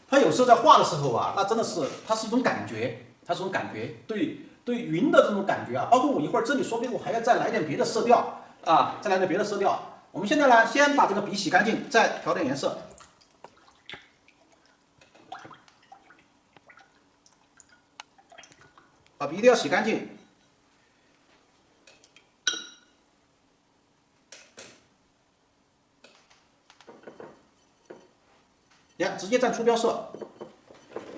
他有时候在画的时候啊，那真的是它是一种感觉，它是一种感觉，对云的这种感觉啊，包括我一会儿这里说不定我还要再来点别的色调啊，再来点别的色调。我们现在呢，先把这个笔洗干净，再调点颜色。把笔一定要洗干净。你看，直接蘸出标色，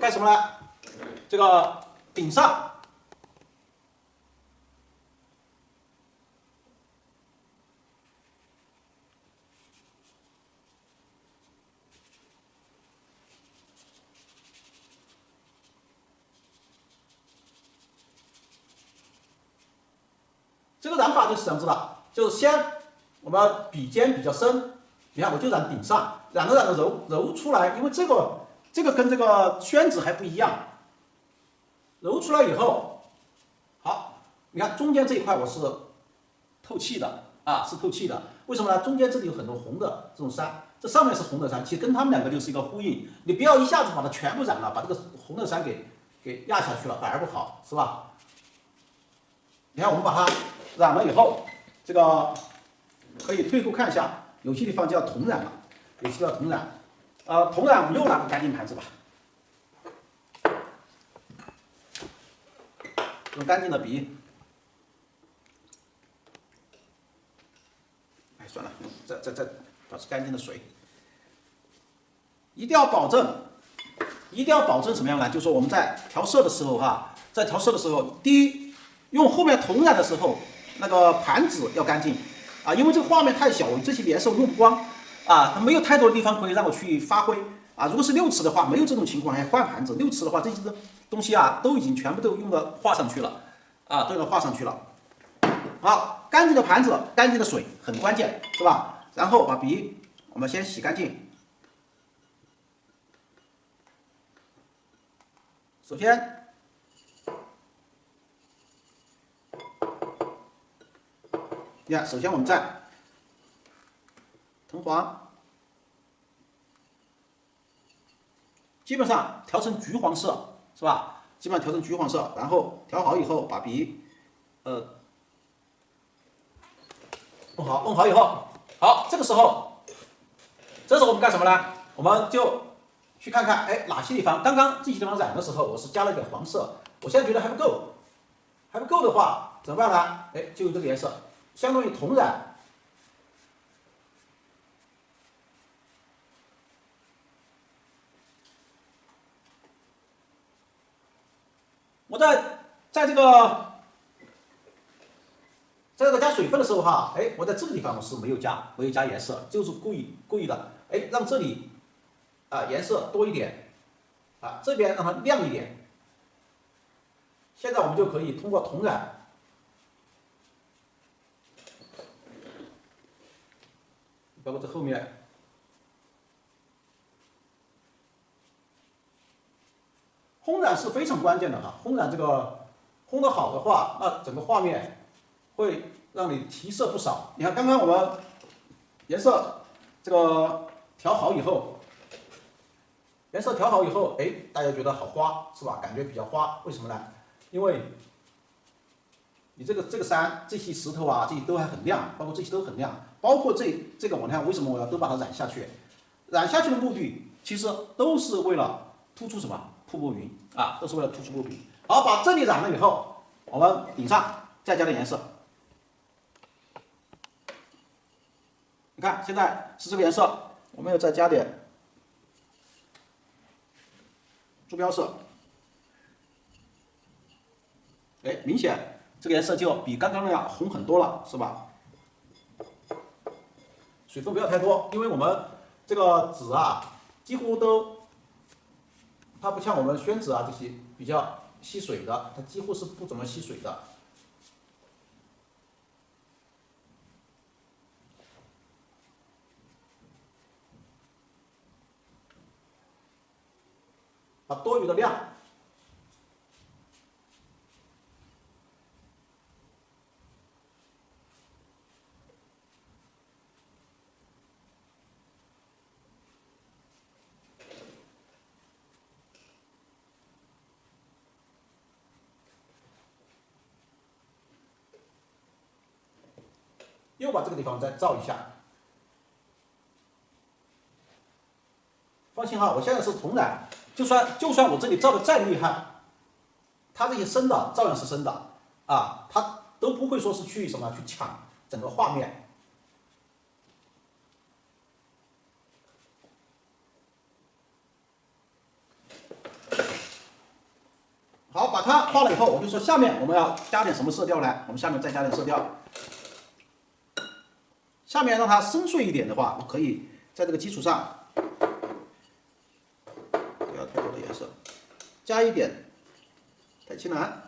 干什么呢？这个顶上这个染法就是这样子的，就是先我们笔尖比较深，你看我就染顶上，染着揉出来，因为这个跟这个宣纸还不一样，揉出来以后，好，你看中间这一块我是透气的啊，是透气的，为什么呢？中间这里有很多红的这种山，这上面是红的山，其实跟它们两个就是一个呼应，你不要一下子把它全部染了，把这个红的山给压下去了，反而不好，是吧？你看我们把它染了以后，这个可以退后看一下，有些地方就要同染了，有些要同染。同染我们又拿个干净盘子吧，用干净的笔。哎，算了，再保持干净的水。一定要保证什么样呢？就是说我们在调色的时候在调色的时候，第一，用后面同染的时候，那个盘子要干净啊，因为这个画面太小，这些颜色我用不光啊，它没有太多的地方可以让我去发挥啊。如果是6次的话，没有这种情况，还换盘子。6次的话，这些东西啊都已经全部都用到画上去了啊，都用到画上去了。好，干净的盘子，干净的水很关键，是吧？然后把笔我们先洗干净。首先，你看，首先我们在藤黄，基本上调成橘黄色，是吧？基本上调成橘黄色，然后调好以后，把笔，弄好以后，好，这时候我们干什么呢？我们就去看看，哎，哪些地方，刚刚这些地方染的时候，我是加了一点黄色，我现在觉得还不够，的话怎么办呢？哎，就用这个颜色，相当于同染。我在这个加水分的时候哎，我在这个地方我是没有加颜色，就是故意的，哎，让这里颜色多一点，这边让它亮一点。现在我们就可以通过同染，包括这后面。烘染是非常关键的烘染这个烘得好的话，那整个画面会让你提色不少。你看刚刚我们颜色这个调好以后，哎，大家觉得好花是吧？感觉比较花，为什么呢？因为你这个山这些石头这些都还很亮，包括这些都很亮，包括这个我看为什么我要都把它染下去？染下去的目的其实都是为了突出什么？瀑布云都是为了突出瀑布云。好，把这里染了以后，我们顶上再加点颜色。你看，现在是这个颜色，我们要再加点朱标色。哎，明显这个颜色就比刚刚那样红很多了，是吧？水分不要太多，因为我们这个纸几乎都。它不像我们宣纸这些比较吸水的，它几乎是不怎么吸水的。把多余的量又把这个地方再照一下。放心哈，我现在是同染，就算我这里照的再厉害，它这些深的照样是深的啊，它都不会说是去什么去抢整个画面。好，把它画了以后，我就说下面我们要加点什么色调呢？我们下面再加点色调。下面让它深邃一点的话，我可以在这个基础上，不要太多的颜色，加一点钛青蓝。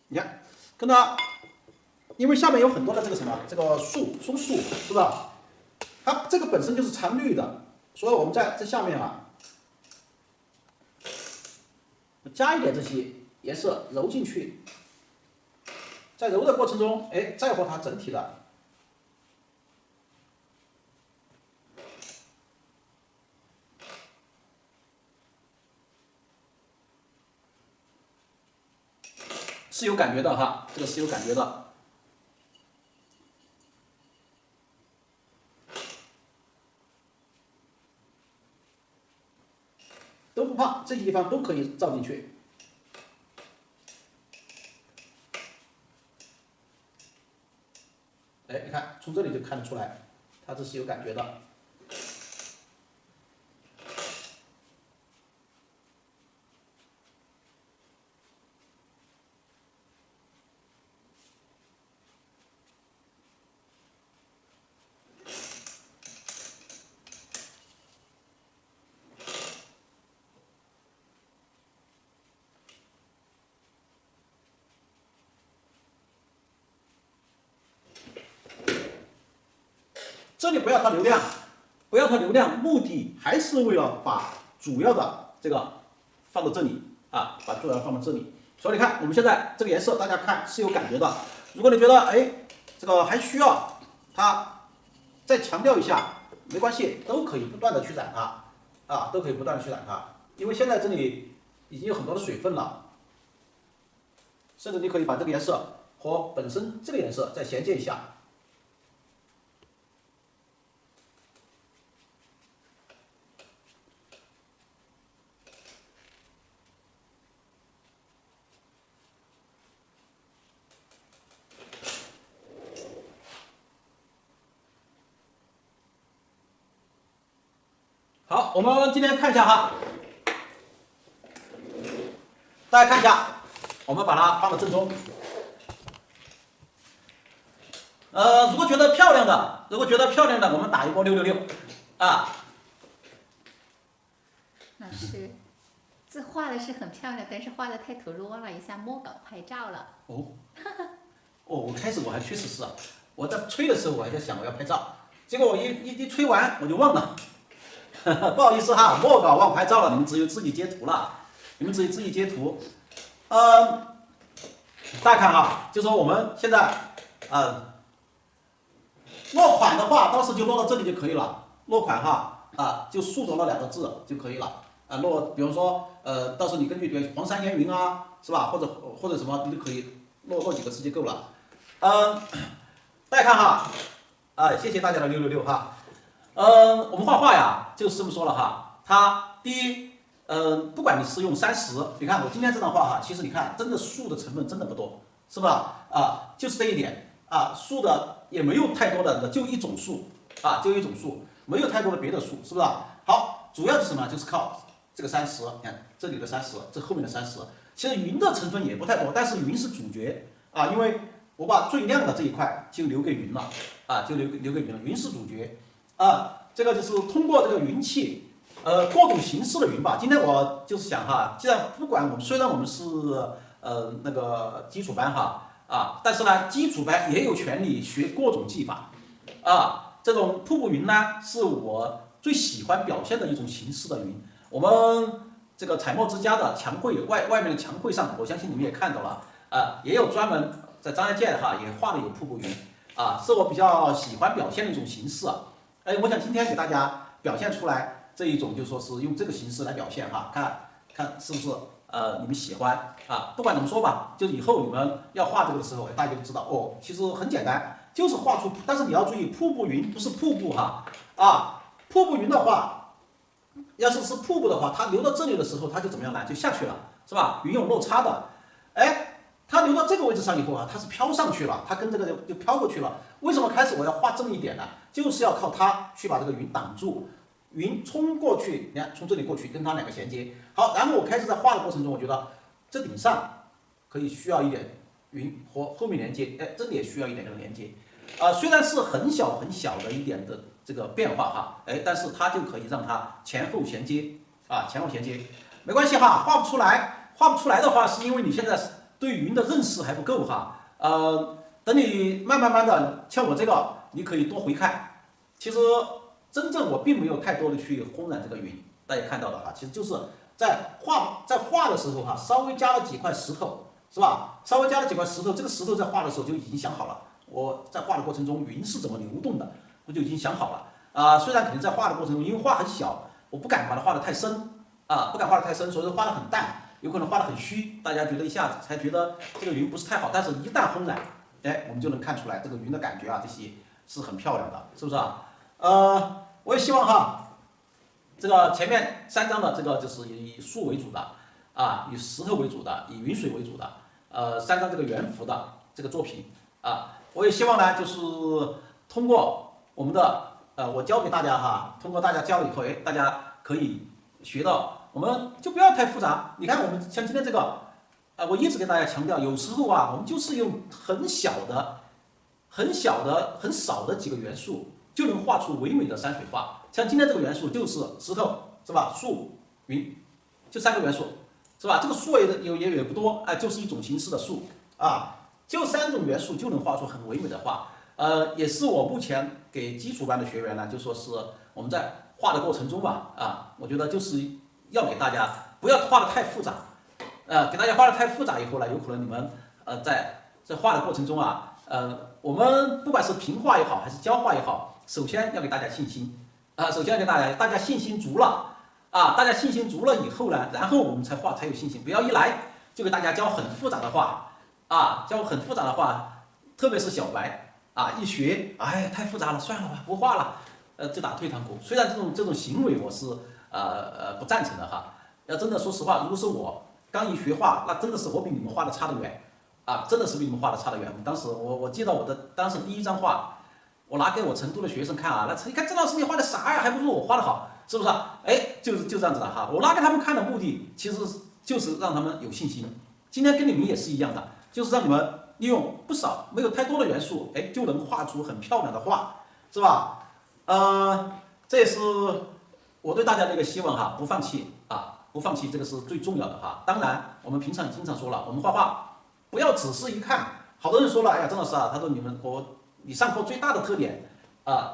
你看，跟它，因为下面有很多的这个什么，这个松树，是吧？它这个本身就是常绿的，所以我们在这下面啊，加一点这些颜色揉进去，在揉的过程中，哎，再和它整体的。是有感觉的哈，这个是有感觉的。都不怕，这些地方都可以照进去。哎，你看，从这里就看得出来，它这是有感觉的。这里不要它流量，不要它流量，目的还是为了把主要的这个放到这里啊，把主要放到这里。所以你看，我们现在这个颜色，大家看是有感觉的。如果你觉得哎，这个还需要它再强调一下，没关系，都可以不断的去染它啊，都可以不断的去染它，因为现在这里已经有很多的水分了，甚至你可以把这个颜色和本身这个颜色再衔接一下。好，我们今天看一下哈，大家看一下，我们把它放到正中。如果觉得漂亮的，我们打一波666啊。老师，这画的是很漂亮，但是画的太投入了，一下莫搞拍照了。哦，我开始我还确实是，我在吹的时候我还在想我要拍照，结果我一吹完我就忘了。不好意思哈，莫搞忘拍照了，你们只有自己截图了，大家看哈，就说我们现在落款的话，当时就落到这里就可以了，落款哈就竖着那2个字就可以了比如说到时候你根据比如黄山烟云啊，是吧？或者什么你都可以落几个字就够了。大家看哈谢谢大家的666哈。我们画画呀，就是这么说了哈。它第一，不管你是用30，你看我今天这张画哈，其实你看真的树的成分真的不多，是吧？就是这一点树的也没有太多的，就一种树没有太多的别的树，是不是？好，主要是什么？就是靠这个30，你看这里的30，这后面的30。其实云的成分也不太多，但是云是主角因为我把最亮的这一块就留给云了就留给云了，云是主角。这个就是通过这个云气，各种形式的云吧。今天我就是想哈，既然不管虽然我们是那个基础班但是呢，基础班也有权利学各种技法这种瀑布云呢，是我最喜欢表现的一种形式的云。我们这个彩墨之家的墙绘外面的墙绘上，我相信你们也看到了，也有专门在张家界也画的有瀑布云，是我比较喜欢表现的一种形式。我想今天给大家表现出来这一种，就说是用这个形式来表现看看是不是你们喜欢不管怎么说吧，就以后你们要画这个的时候，大家就知道哦，其实很简单，就是画出，但是你要注意瀑布云不是瀑布瀑布云的话，要是瀑布的话，它流到这里的时候，它就怎么样呢？就下去了，是吧？云有落差的，它流到这个位置上以后它是飘上去了，它跟这个就飘过去了。为什么开始我要画这么一点呢？就是要靠它去把这个云挡住，云冲过去，你看从这里过去，跟它两个衔接。好，然后我开始在画的过程中，我觉得这顶上可以需要一点云和后面连接，这里也需要一点这个连接。虽然是很小很小的一点的这个变化但是它就可以让它前后衔接前后衔接，没关系画不出来的话，是因为你现在对云的认识还不够等你慢慢的，像我这个，你可以多回看。其实真正我并没有太多的去烘染这个云，大家看到的其实就是在画的时候稍微加了几块石头，是吧？稍微加了几块石头，这个石头在画的时候就已经想好了。我在画的过程中，云是怎么流动的，我就已经想好了虽然肯定在画的过程中，因为画很小，我不敢把它画得太深所以说画得很淡，有可能画得很虚，大家觉得一下子才觉得这个云不是太好。但是一旦烘染，我们就能看出来这个云的感觉这些是很漂亮的，是不是我也希望这个前面3张的这个就是以树为主的以石头为主的，以云水为主的3张这个圆幅的这个作品我也希望呢，就是通过我们的我教给大家通过大家教了以后，大家可以学到，我们就不要太复杂。你看我们像今天这个我一直给大家强调，有时候我们就是用很小的、很少的几个元素，就能画出唯美的山水画。像今天这个元素就是石头，是吧？树、云，就3个元素，是吧？这个树也不多就是一种形式的树就3种元素就能画出很唯美的画。也是我目前给基础班的学员呢，就说是我们在画的过程中我觉得就是要给大家不要画的太复杂，给大家画的太复杂以后呢，有可能你们在画的过程中我们不管是评画也好，还是教画也好，首先要给大家信心首先要给大家信心足了大家信心足了以后呢，然后我们才有信心，不要一来就给大家教很复杂的画教很复杂的画，特别是小白一学太复杂了，算了吧，不画了就打退堂鼓。虽然这种行为我是不赞成的要真的说实话，如果是我刚一学画，那真的是我比你们画的差得远真的是比你们画的差得远。当时我记得我的当时第1张画，我拿给我成都的学生看那一看郑老师你画的啥呀，还不如我画的好，是不是就这样子的我拿给他们看的目的其实就是让他们有信心。今天跟你们也是一样的，就是让你们利用不少没有太多的元素就能画出很漂亮的画，是吧这也是我对大家的一个希望不放弃不放弃，这个是最重要的当然我们平常也经常说了，我们画画不要只是一看。好多人说了，哎呀，郑老师他说你上课最大的特点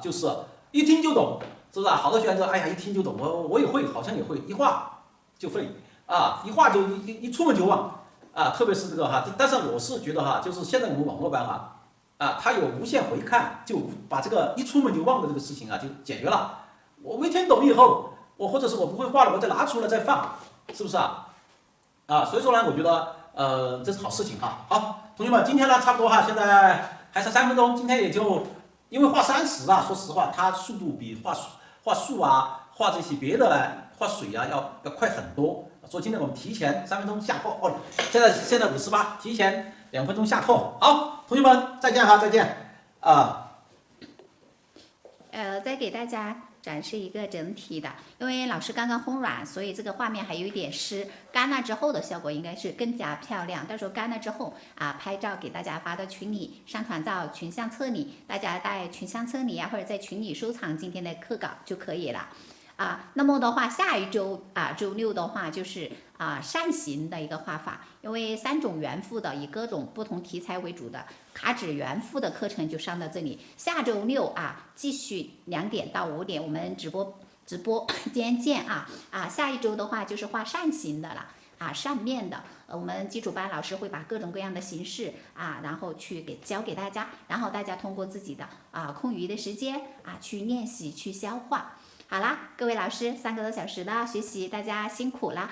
就是一听就懂，是不是好多学员说，哎呀，一听就懂，我也会，好像也会，一画就会一画就一出门就忘特别是这个但是我是觉得就是现在我们网络班它有无限回看，就把这个一出门就忘的这个事情就解决了。我一听懂以后，或者是我不会画了，我再拿出来再放，是不是所以说呢，我觉得这是好事情好，同学们，今天呢差不多现在还剩3分钟，今天也就因为画30说实话，它速度比画树画这些别的画水要快很多。所以今天我们提前3分钟下课现在58，提前2分钟下课。好，同学们再见再见再给大家展示一个整体的，因为老师刚刚烘染，所以这个画面还有一点湿，干了之后的效果应该是更加漂亮。到时候干了之后拍照给大家发到群里，上传到群相册里，大家在群相册里或者在群里收藏今天的课稿就可以了。那么的话，下一周周6的话就是扇形的一个画法，因为3种圆幅的，以各种不同题材为主的卡纸圆幅的课程就上到这里。下周6继续2点到5点，我们直播直播间见啊！下一周的话就是画扇形的了。扇面的，我们基础班老师会把各种各样的形式然后去教给大家，然后大家通过自己的空余的时间去练习去消化。好啦，各位老师，3个多小时的学习，大家辛苦了。